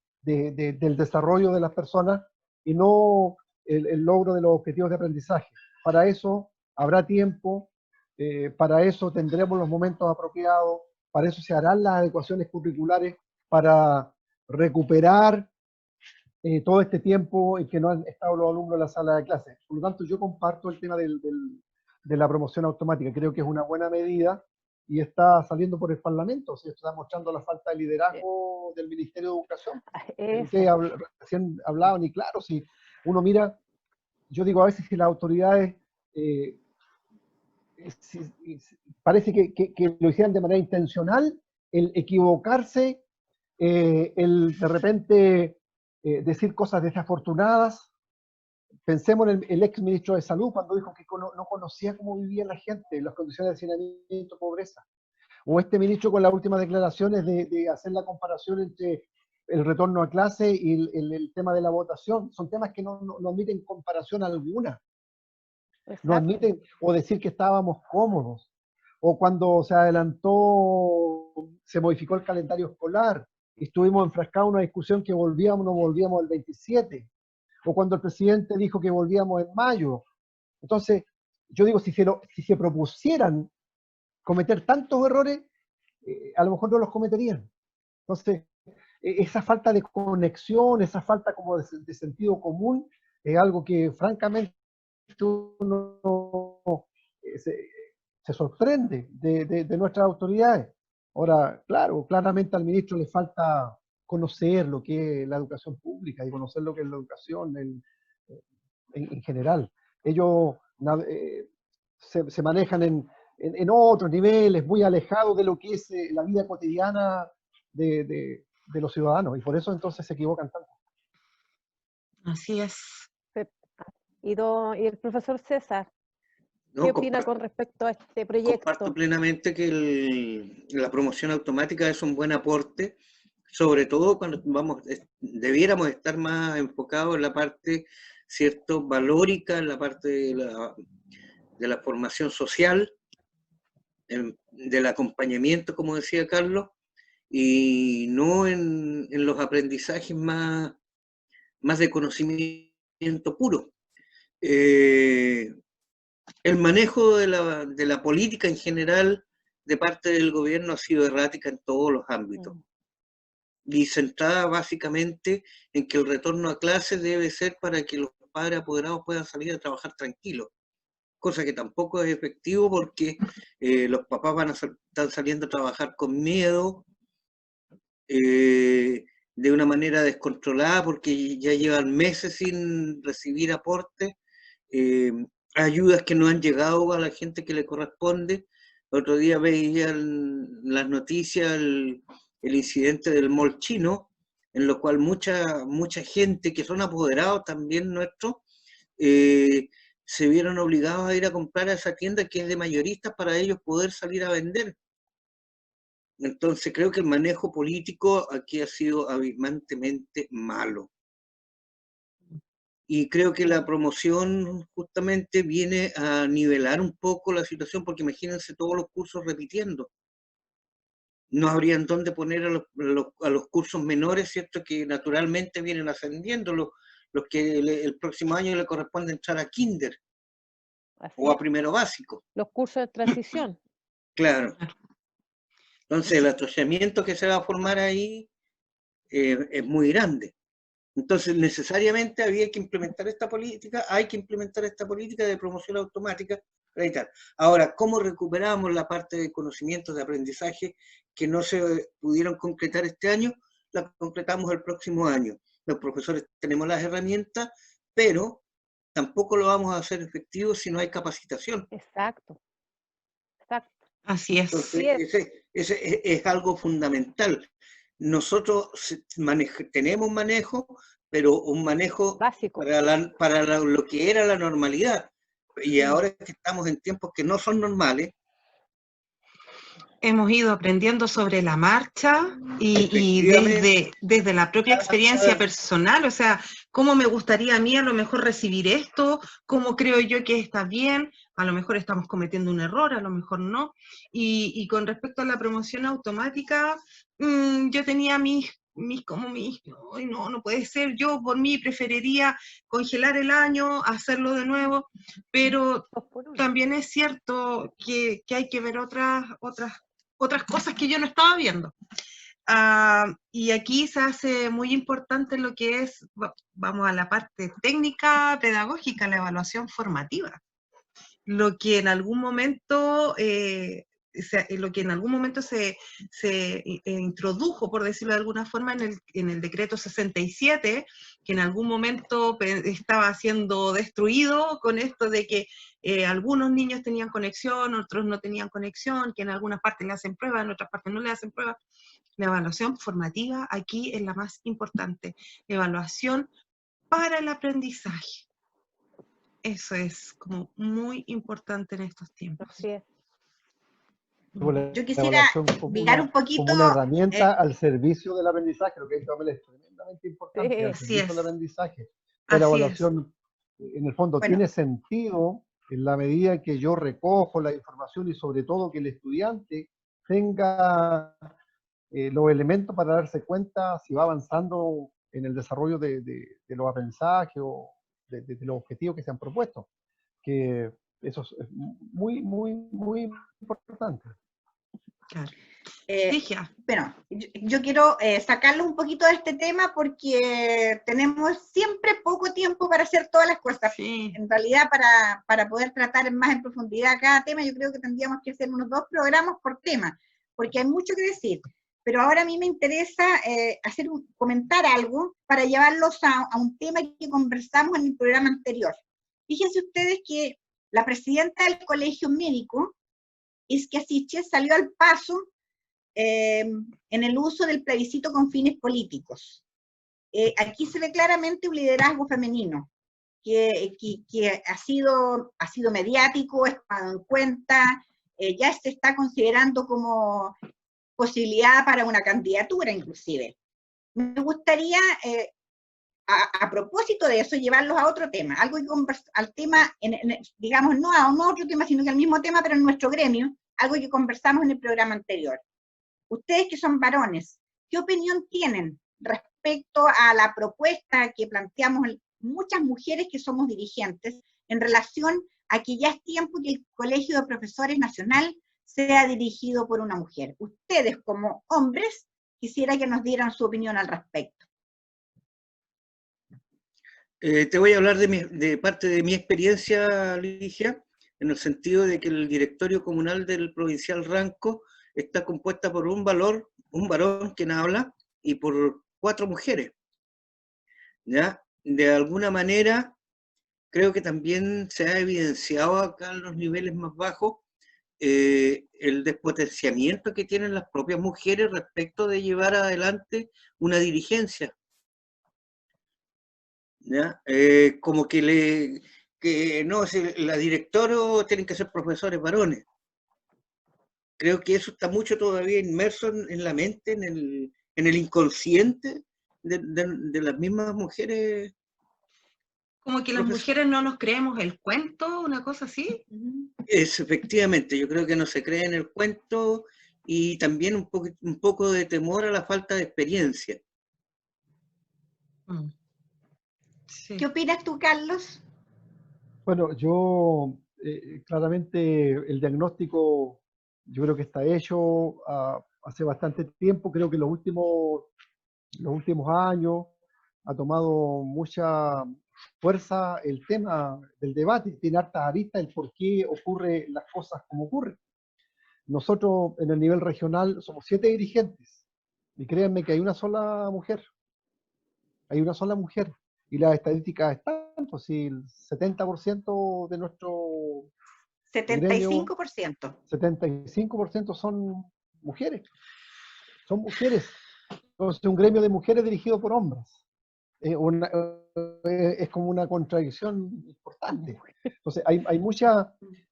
desarrollo de las personas y no el logro de los objetivos de aprendizaje. Para eso habrá tiempo, para eso tendremos los momentos apropiados, para eso se harán las adecuaciones curriculares, para recuperar todo este tiempo en que no han estado los alumnos en la sala de clase. Por lo tanto, yo comparto el tema de la promoción automática. Creo que es una buena medida y está saliendo por el Parlamento. O sea, está mostrando la falta de liderazgo del Ministerio de Educación. Ustedes recién hablaban, y claro, si uno mira, yo digo a veces que las autoridades parece que lo hicieran de manera intencional, el equivocarse, el de repente decir cosas desafortunadas. Pensemos en el ex ministro de Salud cuando dijo que no conocía cómo vivía la gente, las condiciones de hacinamiento, pobreza. O este ministro con las últimas declaraciones de hacer la comparación entre el retorno a clase y el tema de la votación. Son temas que no admiten comparación alguna. Exacto. No admiten, o decir que estábamos cómodos. O cuando se adelantó, se modificó el calendario escolar, y estuvimos enfrascados en una discusión que volvíamos o no volvíamos el 27. O cuando el presidente dijo que volvíamos en mayo. Entonces, yo digo, si se propusieran cometer tantos errores, a lo mejor no los cometerían. Entonces, esa falta de conexión, esa falta como de sentido común, es algo que francamente uno se sorprende de nuestras autoridades. Ahora, claro, claramente al ministro le falta conocer lo que es la educación pública y conocer lo que es la educación en general. Ellos se manejan en otros niveles, muy alejados de lo que es la vida cotidiana de los ciudadanos, y por eso entonces se equivocan tanto. Así es. Y el profesor César, ¿qué opina con respecto a este proyecto? Comparto plenamente que la promoción automática es un buen aporte, sobre todo cuando debiéramos estar más enfocados en la parte, ¿cierto?, valórica, en la parte de la formación social, del acompañamiento, como decía Carlos, y no en los aprendizajes más de conocimiento puro. El manejo de la política en general de parte del gobierno ha sido errática en todos los ámbitos, y centrada básicamente en que el retorno a clases debe ser para que los padres apoderados puedan salir a trabajar tranquilos, cosa que tampoco es efectivo porque los papás están saliendo a trabajar con miedo, de una manera descontrolada, porque ya llevan meses sin recibir aportes, ayudas que no han llegado a la gente que le corresponde. El otro día veía en las noticias el incidente del mall chino, en lo cual mucha gente que son apoderados también nuestros, se vieron obligados a ir a comprar a esa tienda que es de mayoristas para ellos poder salir a vender. Entonces creo que el manejo político aquí ha sido abismantemente malo. Y creo que la promoción justamente viene a nivelar un poco la situación, porque imagínense todos los cursos repitiendo. No habrían dónde poner a los cursos menores, ¿cierto?, que naturalmente vienen ascendiendo, los que el próximo año le corresponde entrar a kinder. Así o a primero básico. Los cursos de transición. Claro. Entonces el atrofiamiento que se va a formar ahí es muy grande. Entonces necesariamente hay que implementar esta política de promoción automática para evitar. Ahora, ¿cómo recuperamos la parte de conocimientos de aprendizaje que no se pudieron concretar este año? La concretamos el próximo año. Los profesores tenemos las herramientas, pero tampoco lo vamos a hacer efectivo si no hay capacitación. Exacto. Así es. Entonces, ese es algo fundamental. Nosotros tenemos manejo, pero un manejo básico para lo que era la normalidad. Y ahora que estamos en tiempos que no son normales, hemos ido aprendiendo sobre la marcha y desde la propia experiencia personal, o sea, cómo me gustaría a mí a lo mejor recibir esto, cómo creo yo que está bien, a lo mejor estamos cometiendo un error, a lo mejor no. Y con respecto a la promoción automática, yo tenía no puede ser, yo por mí preferiría congelar el año, hacerlo de nuevo, pero también es cierto que hay que ver otras cosas que yo no estaba viendo. Y aquí se hace muy importante lo que es, vamos a la parte técnica, pedagógica, la evaluación formativa. Lo que en algún momento se introdujo, por decirlo de alguna forma, en el decreto 67, que en algún momento estaba siendo destruido con esto de que algunos niños tenían conexión, otros no tenían conexión, que en algunas partes le hacen pruebas, en otras partes no le hacen pruebas. La evaluación formativa aquí es la más importante, evaluación para el aprendizaje. Eso es como muy importante en estos tiempos. Así es. Yo quisiera mirar un poquito... Como una herramienta al servicio del aprendizaje, lo que dice Pamela es tremendamente importante, al servicio del aprendizaje. La evaluación, en el fondo, tiene sentido en la medida que yo recojo la información y sobre todo que el estudiante tenga los elementos para darse cuenta si va avanzando en el desarrollo de los aprendizajes o de los objetivos que se han propuesto. Que eso es muy, muy, muy importante. Claro. Bueno, yo quiero sacarlo un poquito de este tema porque tenemos siempre poco tiempo para hacer todas las cosas. Sí. En realidad, para poder tratar más en profundidad cada tema, yo creo que tendríamos que hacer unos 2 programas por tema, porque hay mucho que decir. Pero ahora a mí me interesa comentar algo para llevarlos a un tema que conversamos en el programa anterior. Fíjense ustedes que la presidenta del Colegio Médico, Isquia Siches, salió al paso en el uso del plebiscito con fines políticos. Aquí se ve claramente un liderazgo femenino que ha sido mediático, es tomado en cuenta, ya se está considerando como posibilidad para una candidatura inclusive. Me gustaría, a propósito de eso, llevarlos a otro tema, algo que al tema, digamos, no a otro tema, sino que al mismo tema, pero en nuestro gremio, algo que conversamos en el programa anterior. Ustedes que son varones, ¿qué opinión tienen respecto a la propuesta que planteamos muchas mujeres que somos dirigentes en relación a que ya es tiempo que el Colegio de Profesores Nacional sea dirigido por una mujer? Ustedes como hombres, quisiera que nos dieran su opinión al respecto. Te voy a hablar de parte de mi experiencia, Ligia, en el sentido de que el directorio comunal del Provincial Ranco está compuesta por un varón quien habla y por 4 mujeres. ¿Ya? De alguna manera, creo que también se ha evidenciado acá en los niveles más bajos el despotenciamiento que tienen las propias mujeres respecto de llevar adelante una dirigencia. ¿Ya? Como que no, la directora tienen que ser profesores varones. Creo que eso está mucho todavía inmerso en la mente, en el inconsciente de las mismas mujeres. Como que las mujeres no nos creemos el cuento, una cosa así. Efectivamente, yo creo que no se cree en el cuento y también un poco de temor a la falta de experiencia. Sí. ¿Qué opinas tú, Carlos? Bueno, yo claramente el diagnóstico yo creo que está hecho hace bastante tiempo. Creo que los últimos años ha tomado mucha fuerza el tema del debate, tiene hartas aristas el por qué ocurre las cosas como ocurren. Nosotros en el nivel regional somos 7 dirigentes y créanme que hay una sola mujer. Hay una sola mujer y las estadísticas están, pues si el 70% de nuestro 75%. 75% son mujeres. Son mujeres. Entonces un gremio de mujeres dirigido por hombres. Es como una contradicción importante. Entonces hay muchas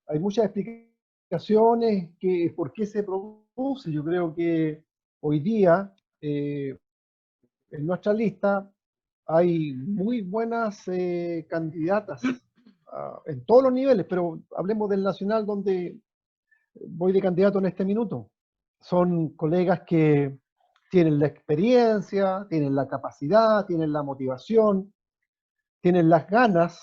explicaciones que por qué se produce. Yo creo que hoy día en nuestra lista hay muy buenas candidatas en todos los niveles, pero hablemos del nacional donde voy de candidato en este minuto. Son colegas que tienen la experiencia, tienen la capacidad, tienen la motivación, tienen las ganas,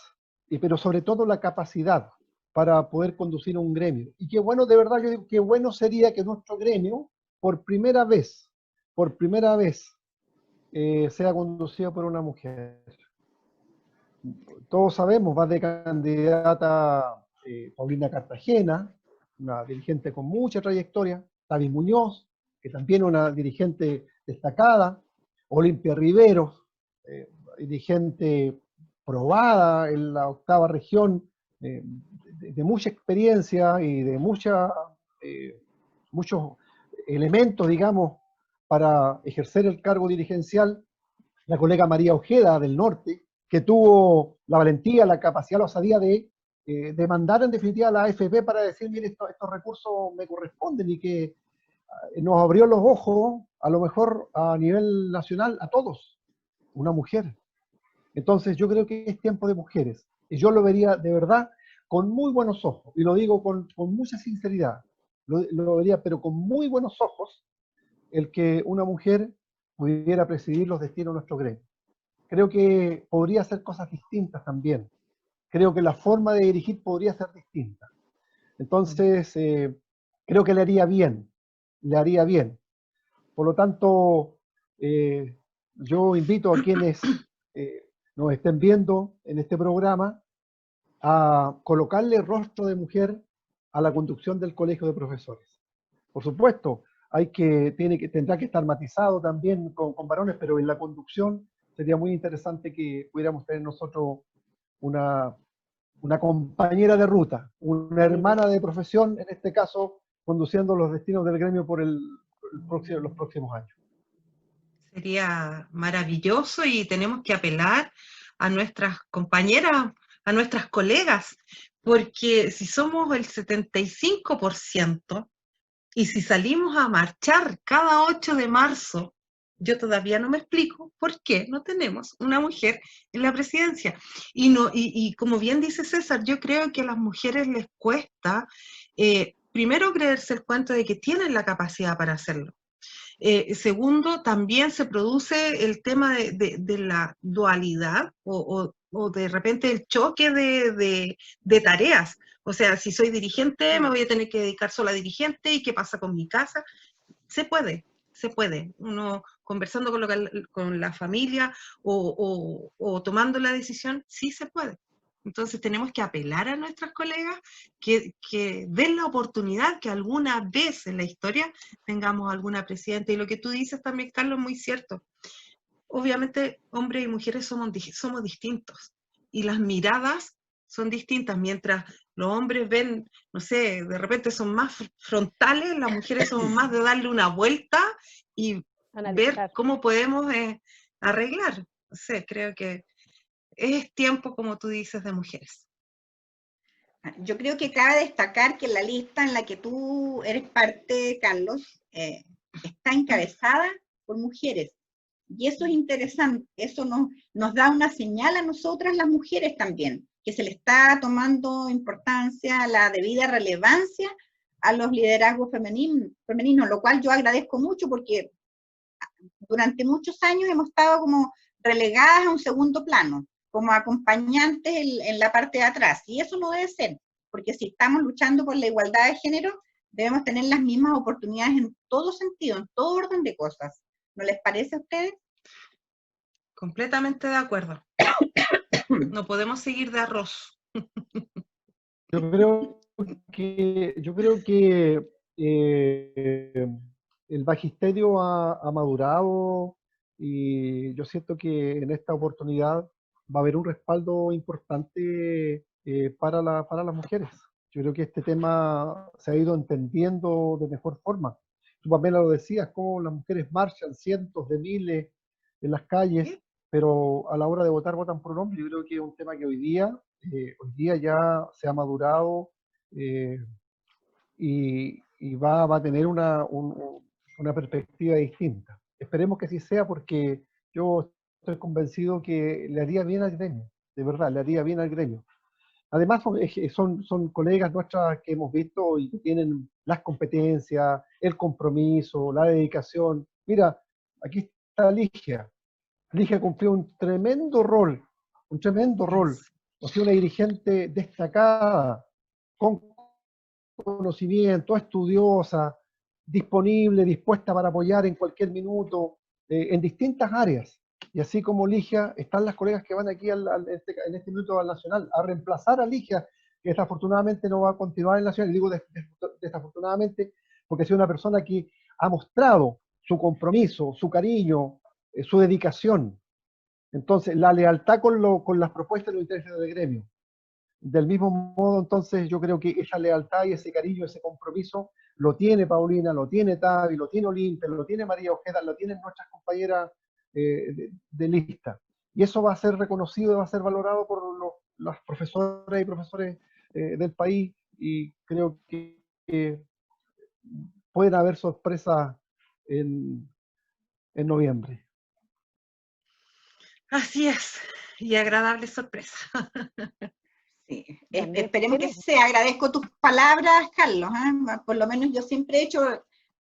pero sobre todo la capacidad para poder conducir un gremio. Y qué bueno, de verdad, yo digo, qué bueno sería que nuestro gremio, por primera vez, por primera vez sea conducida por una mujer. Todos sabemos, va de candidata Paulina Cartagena, una dirigente con mucha trayectoria, Tavis Muñoz, que también es una dirigente destacada, Olimpia Riveros, dirigente probada en la 8ª región, de mucha experiencia y de muchos elementos, digamos, para ejercer el cargo dirigencial. La colega María Ojeda del norte, que tuvo la valentía, la capacidad, la osadía de demandar en definitiva a la AFP para decir, mire, estos recursos me corresponden, y que nos abrió los ojos, a lo mejor a nivel nacional, a todos, una mujer. Entonces yo creo que es tiempo de mujeres, y yo lo vería de verdad con muy buenos ojos, y lo digo con mucha sinceridad, lo vería pero con muy buenos ojos, el que una mujer pudiera presidir los destinos de nuestro gremio. Creo que podría hacer cosas distintas también. Creo que la forma de dirigir podría ser distinta. Entonces, creo que le haría bien. Por lo tanto, yo invito a quienes nos estén viendo en este programa a colocarle rostro de mujer a la conducción del Colegio de Profesores. Por supuesto, tendrá que estar matizado también con varones, pero en la conducción sería muy interesante que pudiéramos tener nosotros una compañera de ruta, una hermana de profesión, en este caso, conduciendo los destinos del gremio por los próximos años. Sería maravilloso, y tenemos que apelar a nuestras compañeras, a nuestras colegas, porque si somos el 75%, y si salimos a marchar cada 8 de marzo, yo todavía no me explico por qué no tenemos una mujer en la presidencia. Y como bien dice César, yo creo que a las mujeres les cuesta, primero, creerse el cuento de que tienen la capacidad para hacerlo. Segundo, también se produce el tema de la dualidad o de repente el choque de tareas. O sea, si soy dirigente, me voy a tener que dedicar solo a dirigente, ¿y qué pasa con mi casa? Se puede. Uno conversando con la familia o tomando la decisión, sí se puede. Entonces tenemos que apelar a nuestras colegas que den la oportunidad que alguna vez en la historia tengamos alguna presidenta. Y lo que tú dices también, Carlos, es muy cierto. Obviamente, hombres y mujeres somos distintos, y las miradas son distintas. Mientras los hombres ven, no sé, de repente son más frontales, las mujeres somos más de darle una vuelta y analizar, ver cómo podemos arreglar. No sé, creo que es tiempo, como tú dices, de mujeres. Yo creo que cabe destacar que la lista en la que tú eres parte, Carlos, está encabezada por mujeres. Y eso es interesante, eso nos da una señal a nosotras las mujeres también, que se le está tomando importancia, la debida relevancia a los liderazgos femeninos, lo cual yo agradezco mucho, porque durante muchos años hemos estado como relegadas a un segundo plano, como acompañantes en la parte de atrás, y eso no debe ser, porque si estamos luchando por la igualdad de género, debemos tener las mismas oportunidades en todo sentido, en todo orden de cosas. ¿No les parece a ustedes? Completamente de acuerdo. No podemos seguir de arroz. Yo creo que el magisterio ha madurado, y yo siento que en esta oportunidad va a haber un respaldo importante para las mujeres. Yo creo que este tema se ha ido entendiendo de mejor forma. Tú, Pamela, lo decías, cómo las mujeres marchan cientos de miles en las calles, pero a la hora de votar votan por un hombre. Yo creo que es un tema que hoy día ya se ha madurado, y va a tener una perspectiva distinta. Esperemos que así sea, porque yo estoy convencido que le haría bien al gremio, de verdad, le haría bien al gremio. Además son colegas nuestras que hemos visto y que tienen las competencias, el compromiso, la dedicación. Mira, aquí está Ligia. Ligia cumplió un tremendo rol, ha sido una dirigente destacada, con conocimiento, estudiosa, disponible, dispuesta para apoyar en cualquier minuto, en distintas áreas. Y así como Ligia, están las colegas que van aquí en este minuto al Nacional a reemplazar a Ligia, que desafortunadamente no va a continuar en el Nacional. Y digo desafortunadamente porque ha sido una persona que ha mostrado su compromiso, su cariño, su dedicación. Entonces, la lealtad con las propuestas y los intereses del gremio. Del mismo modo, entonces, yo creo que esa lealtad y ese cariño, ese compromiso, lo tiene Paulina, lo tiene Tavi, lo tiene Olimpia, lo tiene María Ojeda, lo tienen nuestras compañeras de lista. Y eso va a ser reconocido y va a ser valorado por las profesoras y profesores del país, y creo que pueden haber sorpresas en noviembre. Así es, y agradable sorpresa. Sí. Esperemos que sea. Agradezco tus palabras, Carlos. Por lo menos yo siempre he hecho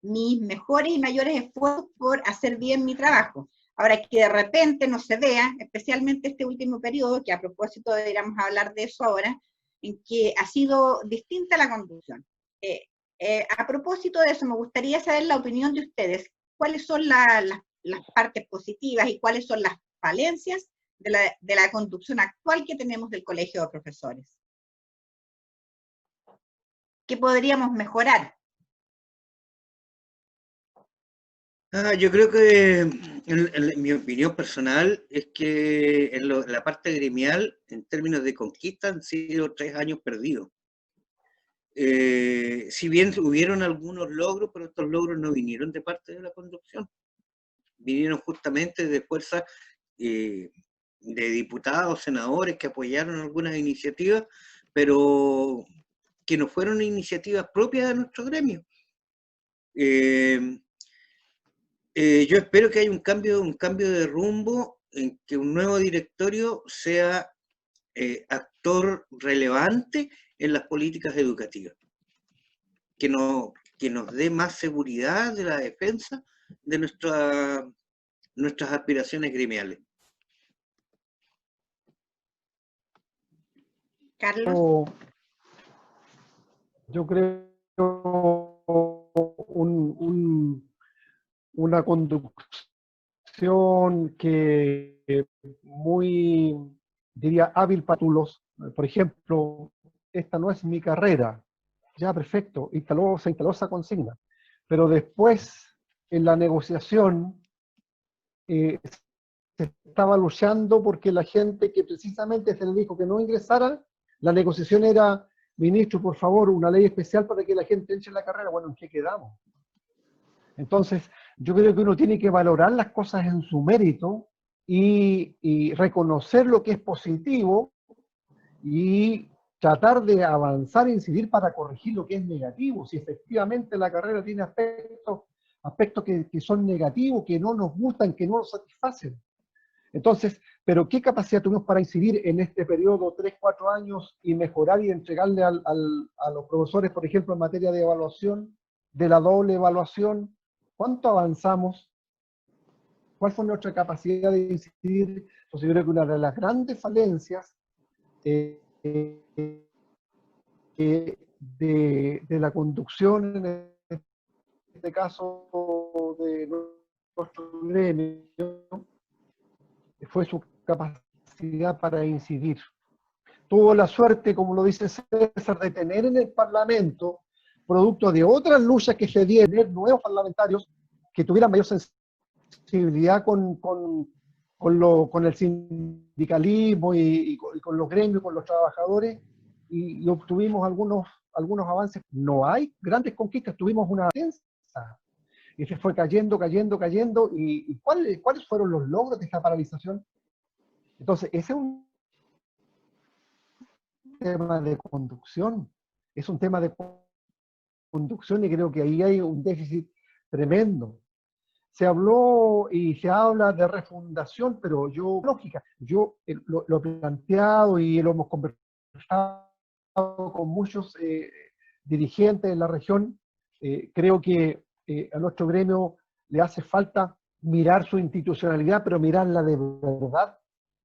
mis mejores y mayores esfuerzos por hacer bien mi trabajo. Ahora, que de repente no se vea, especialmente este último periodo, que a propósito deberíamos hablar de eso ahora, en que ha sido distinta la conducción. A propósito de eso, me gustaría saber la opinión de ustedes. ¿Cuáles son las partes positivas y cuáles son las falencias de la conducción actual que tenemos del Colegio de Profesores? ¿Qué podríamos mejorar? Yo creo que, en mi opinión personal, es que en la parte gremial, en términos de conquista, han sido 3 años perdidos. Si bien hubieron algunos logros, pero estos logros no vinieron de parte de la conducción. Vinieron justamente de fuerzas de diputados, senadores que apoyaron algunas iniciativas, pero que no fueron iniciativas propias de nuestro gremio. Yo espero que haya un cambio de rumbo, en que un nuevo directorio sea actor relevante en las políticas educativas, que nos dé más seguridad de la defensa de nuestras aspiraciones gremiales. Carlos. Yo creo una conducción que muy, diría, hábil para tulos. Por ejemplo, esta no es mi carrera. Ya, perfecto, se instaló esa consigna. Pero después, en la negociación, se estaba luchando porque la gente que precisamente se le dijo que no ingresara, la negociación era: ministro, por favor, una ley especial para que la gente entre en la carrera. Bueno, ¿en qué quedamos? Entonces, yo creo que uno tiene que valorar las cosas en su mérito y reconocer lo que es positivo y tratar de avanzar e incidir para corregir lo que es negativo. Si efectivamente la carrera tiene aspectos que son negativos, que no nos gustan, que no nos satisfacen. Entonces, ¿pero qué capacidad tuvimos para incidir en este periodo 3-4 años y mejorar y entregarle a los profesores, por ejemplo, en materia de evaluación, de la doble evaluación? ¿Cuánto avanzamos? ¿Cuál fue nuestra capacidad de incidir? Entonces, yo creo que una de las grandes falencias de la conducción, en este caso de nuestro gremio, fue su capacidad para incidir. Tuvo la suerte, como lo dice César, de tener en el Parlamento, producto de otras luchas que se dieron, nuevos parlamentarios que tuvieran mayor sensibilidad con el sindicalismo y con los gremios, con los trabajadores, y obtuvimos algunos avances. No hay grandes conquistas, tuvimos una tensa, y se fue cayendo, y ¿cuáles fueron los logros de esta paralización? Entonces, ese es un tema de conducción, es un tema de conducción, y creo que ahí hay un déficit tremendo. Se habló y se habla de refundación, pero yo lo he planteado y lo hemos conversado con muchos dirigentes de la región. Creo que a nuestro gremio le hace falta mirar su institucionalidad, pero mirarla de verdad.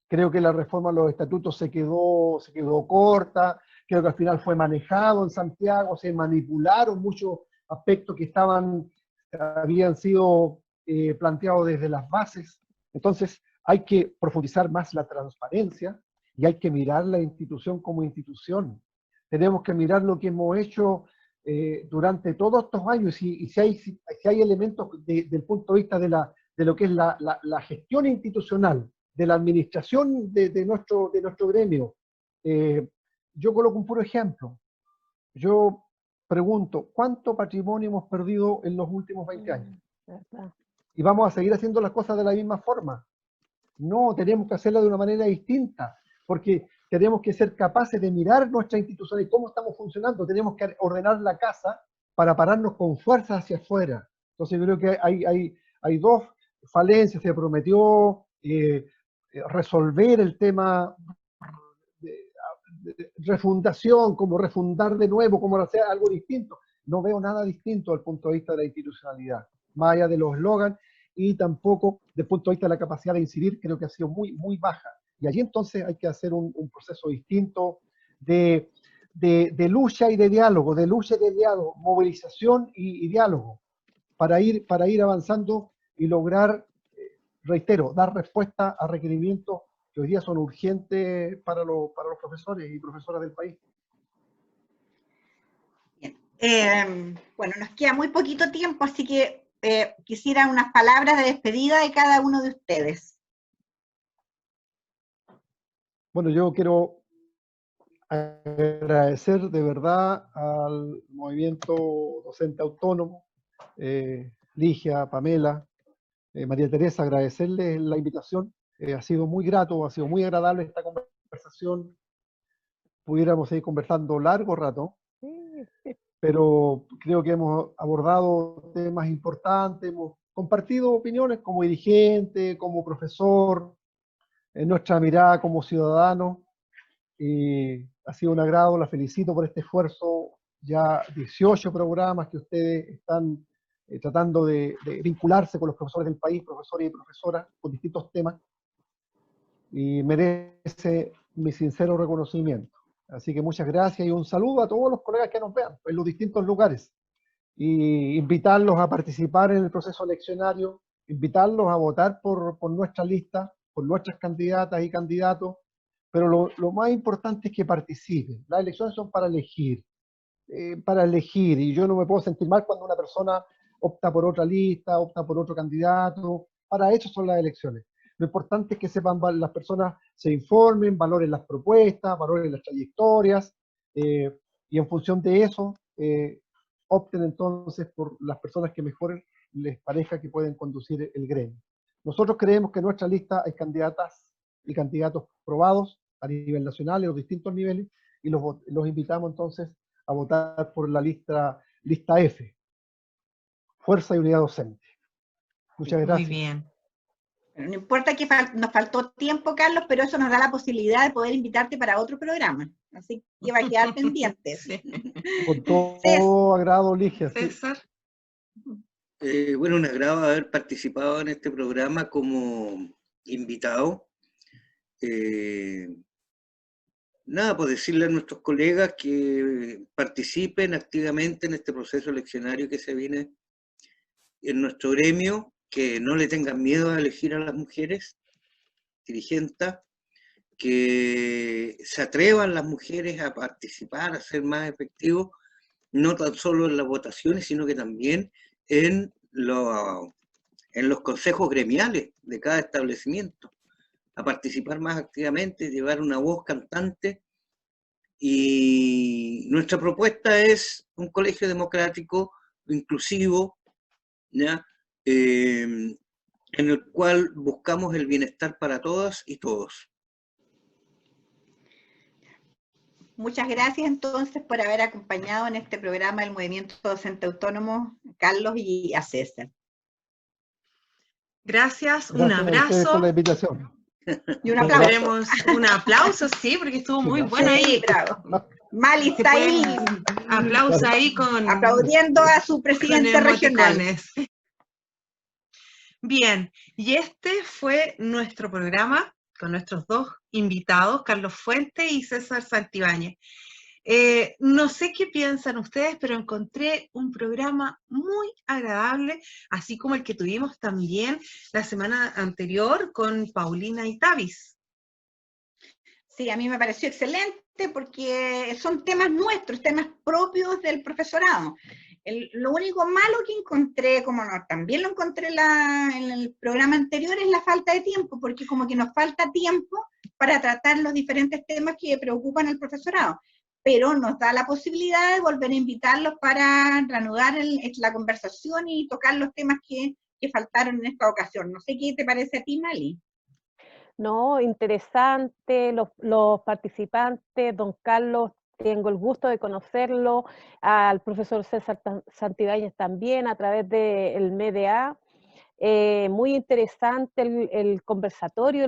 Creo que la reforma de los estatutos se quedó corta. Creo que al final fue manejado en Santiago, se manipularon mucho aspectos que habían sido planteados desde las bases. Entonces hay que profundizar más la transparencia y hay que mirar la institución como institución. Tenemos que mirar lo que hemos hecho durante todos estos años y si hay elementos del punto de vista de lo que es la gestión institucional, de la administración de nuestro gremio. Yo coloco un puro ejemplo. Yo pregunto, ¿cuánto patrimonio hemos perdido en los últimos 20 años? ¿Y vamos a seguir haciendo las cosas de la misma forma? No, tenemos que hacerla de una manera distinta, porque tenemos que ser capaces de mirar nuestra institución y cómo estamos funcionando. Tenemos que ordenar la casa para pararnos con fuerza hacia afuera. Entonces yo creo que hay dos falencias. Se prometió resolver el tema de refundación, como refundar de nuevo, como hacer algo distinto. No veo nada distinto al punto de vista de la institucionalidad, más allá de los eslogans, y tampoco desde el punto de vista de la capacidad de incidir, creo que ha sido muy, muy baja. Y allí entonces hay que hacer un proceso distinto de lucha y de diálogo, movilización y diálogo, para ir avanzando y lograr, reitero, dar respuesta a requerimientos que hoy día son urgentes para los profesores y profesoras del país. Bien. Bueno, nos queda muy poquito tiempo, así que quisiera unas palabras de despedida de cada uno de ustedes. Bueno, yo quiero agradecer de verdad al movimiento docente autónomo, Ligia, Pamela, María Teresa, agradecerles la invitación. Ha sido muy grato, ha sido muy agradable esta conversación. Pudiéramos seguir conversando largo rato, pero creo que hemos abordado temas importantes, hemos compartido opiniones como dirigente, como profesor, en nuestra mirada como ciudadano, y ha sido un agrado. La felicito por este esfuerzo. Ya 18 programas que ustedes están tratando de vincularse con los profesores del país, profesores y profesoras, con distintos temas, y merece mi sincero reconocimiento. Así que muchas gracias y un saludo a todos los colegas que nos vean en los distintos lugares, y invitarlos a participar en el proceso eleccionario, invitarlos a votar por nuestra lista, por nuestras candidatas y candidatos, pero lo más importante es que participen. Las elecciones son para elegir, y yo no me puedo sentir mal cuando una persona opta por otra lista, opta por otro candidato. Para eso son las elecciones. Lo importante es que sepan, las personas se informen, valoren las propuestas, valoren las trayectorias, y en función de eso, opten entonces por las personas que mejor les parezca que pueden conducir el gremio. Nosotros creemos que en nuestra lista hay candidatas y candidatos probados a nivel nacional, en los distintos niveles, y los invitamos entonces a votar por la lista F, Fuerza y Unidad Docente. Muchas gracias. Muy bien. No importa que nos faltó tiempo, Carlos, pero eso nos da la posibilidad de poder invitarte para otro programa. Así que va a quedar pendiente. Sí. Con todo agrado, Ligia. César. Bueno, un agrado haber participado en este programa como invitado. Nada, pues decirle a nuestros colegas que participen activamente en este proceso eleccionario que se viene en nuestro gremio, que no le tengan miedo a elegir a las mujeres dirigentes, que se atrevan las mujeres a participar, a ser más efectivos, no tan solo en las votaciones, sino que también en los consejos gremiales de cada establecimiento, a participar más activamente, llevar una voz cantante. Y nuestra propuesta es un colegio democrático, inclusivo, ¿ya? En el cual buscamos el bienestar para todas y todos. Muchas gracias entonces por haber acompañado en este programa del Movimiento Docente Autónomo, Carlos, y a César. Gracias, un abrazo. Por la invitación. Y un aplauso. Queremos un aplauso, sí, porque estuvo muy bueno ahí. Sí, bravo. Mali está ahí. Aplauso ahí con... aplaudiendo a su presidente regional. Bien, y este fue nuestro programa con nuestros dos invitados, Carlos Fuentes y César Santibáñez. No sé qué piensan ustedes, pero encontré un programa muy agradable, así como el que tuvimos también la semana anterior con Paulina y Tavis. Sí, a mí me pareció excelente porque son temas nuestros, temas propios del profesorado. Lo único malo que encontré, como no, también lo encontré en el programa anterior, es la falta de tiempo, porque como que nos falta tiempo para tratar los diferentes temas que preocupan al profesorado. Pero nos da la posibilidad de volver a invitarlos para reanudar la conversación y tocar los temas que faltaron en esta ocasión. No sé qué te parece a ti, Mali. No, interesante, los participantes, don Carlos, tengo el gusto de conocerlo, al profesor César Santibáñez también a través del MEDA. Muy interesante el conversatorio,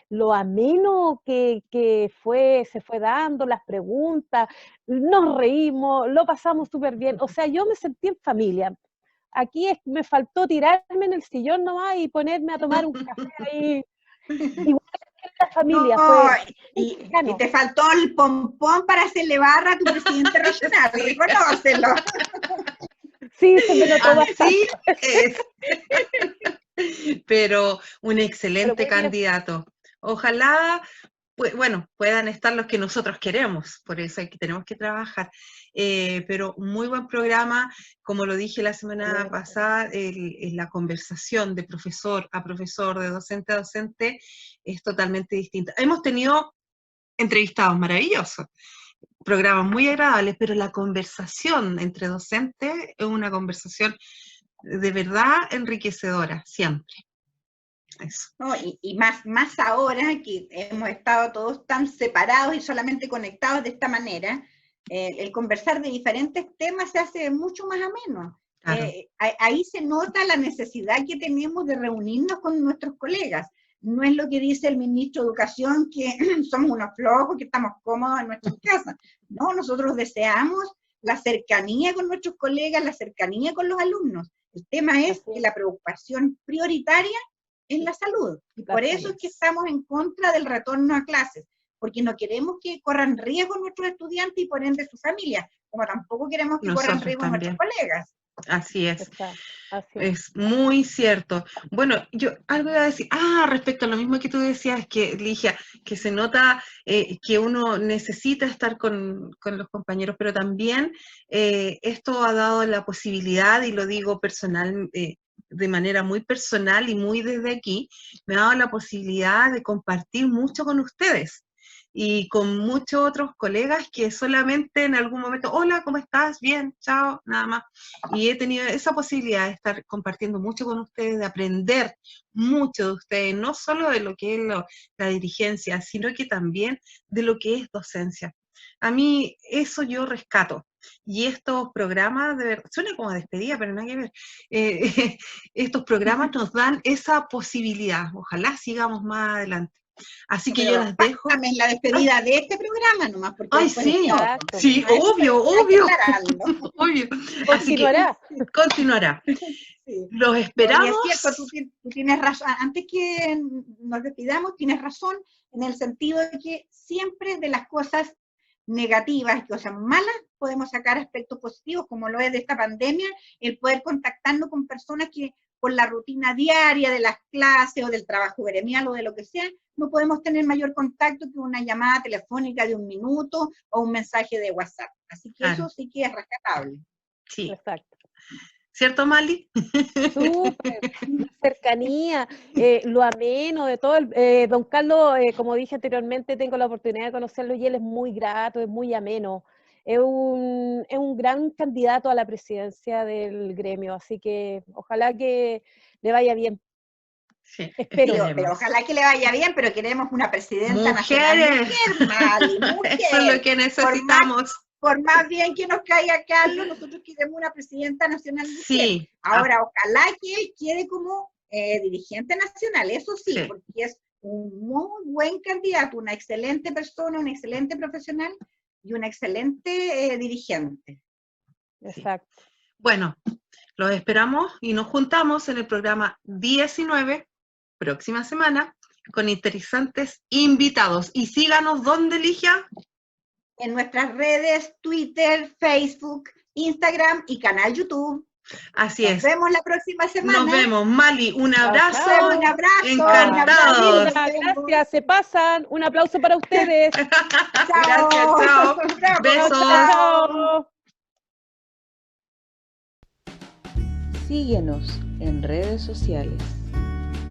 lo ameno que se fue dando, las preguntas, nos reímos, lo pasamos súper bien, o sea, yo me sentí en familia. Aquí me faltó tirarme en el sillón nomás y ponerme a tomar un café ahí. Igual que la familia, no, fue y te faltó el pompón para hacerle barra a tu presidente regional, reconócelo. Sí, se me notó Así bastante. es. Pero un excelente candidato. Ojalá, pues, bueno, puedan estar los que nosotros queremos, por eso tenemos que trabajar. Pero muy buen programa, como lo dije la semana pasada, la conversación de profesor a profesor, de docente a docente, es totalmente distinta. Hemos tenido entrevistados maravillosos, programas muy agradables, pero la conversación entre docentes es una conversación de verdad enriquecedora, siempre. Eso. No, y más ahora que hemos estado todos tan separados y solamente conectados de esta manera, el conversar de diferentes temas se hace mucho más ameno. Claro. Ahí se nota la necesidad que tenemos de reunirnos con nuestros colegas. No es lo que dice el ministro de Educación, que somos unos flojos, que estamos cómodos en nuestras casas. No, nosotros deseamos la cercanía con nuestros colegas, la cercanía con los alumnos. El tema es que la preocupación prioritaria es la salud. Y por eso es que estamos en contra del retorno a clases, porque no queremos que corran riesgo nuestros estudiantes y por ende su familia, como tampoco queremos que corran riesgo nuestros colegas. Así es. Así es muy cierto. Bueno, yo algo iba a decir, respecto a lo mismo que tú decías, que Ligia, que se nota que uno necesita estar con los compañeros, pero también esto ha dado la posibilidad, y lo digo personal, de manera muy personal y muy desde aquí, me ha dado la posibilidad de compartir mucho con ustedes y con muchos otros colegas que solamente en algún momento, hola, ¿cómo estás? Bien, chao, nada más. Y he tenido esa posibilidad de estar compartiendo mucho con ustedes, de aprender mucho de ustedes, no solo de lo que es la dirigencia, sino que también de lo que es docencia. A mí eso yo rescato. Y estos programas, de verdad, suena como despedida, pero nada que ver. Estos programas nos dan esa posibilidad. Ojalá sigamos más adelante. Así que yo las dejo. En la despedida de este programa nomás. Porque sí, obvio. Obvio. Así que continuará. Sí. Los esperamos. Y es cierto, tú tienes razón. Antes que nos despidamos, tienes razón en el sentido de que siempre de las cosas negativas, cosas malas, podemos sacar aspectos positivos, como lo es de esta pandemia, el poder contactarnos con personas que por la rutina diaria de las clases o del trabajo gremial o de lo que sea, no podemos tener mayor contacto que una llamada telefónica de 1 minuto o un mensaje de WhatsApp. Así que eso sí que es rescatable. Sí. Exacto. ¿Cierto, Mali? Súper, la cercanía, lo ameno de todo. Don Carlos, como dije anteriormente, tengo la oportunidad de conocerlo y él es muy grato, es muy ameno. Es un gran candidato a la presidencia del gremio, así que ojalá que le vaya bien. Sí, espero. Pero ojalá que le vaya bien, pero queremos una presidenta nacional mujer, Mali, mujer. Eso es lo que necesitamos. Por más bien que nos caiga Carlos, nosotros queremos una presidenta nacional mujer. Sí. Ahora, ojalá que él quede como dirigente nacional, eso sí, porque es un muy buen candidato, una excelente persona, un excelente profesional y una excelente dirigente. Exacto. Bueno, los esperamos y nos juntamos en el programa 19, próxima semana, con interesantes invitados. Y síganos, ¿dónde, Ligia? en nuestras redes, Twitter, Facebook, Instagram y canal YouTube. Así es. Nos vemos la próxima semana. Nos vemos, Mali. Un abrazo. Un abrazo. Encantados. Gracias, se pasan. Un aplauso para ustedes. Gracias, chao. Besos. Chao. Síguenos en redes sociales.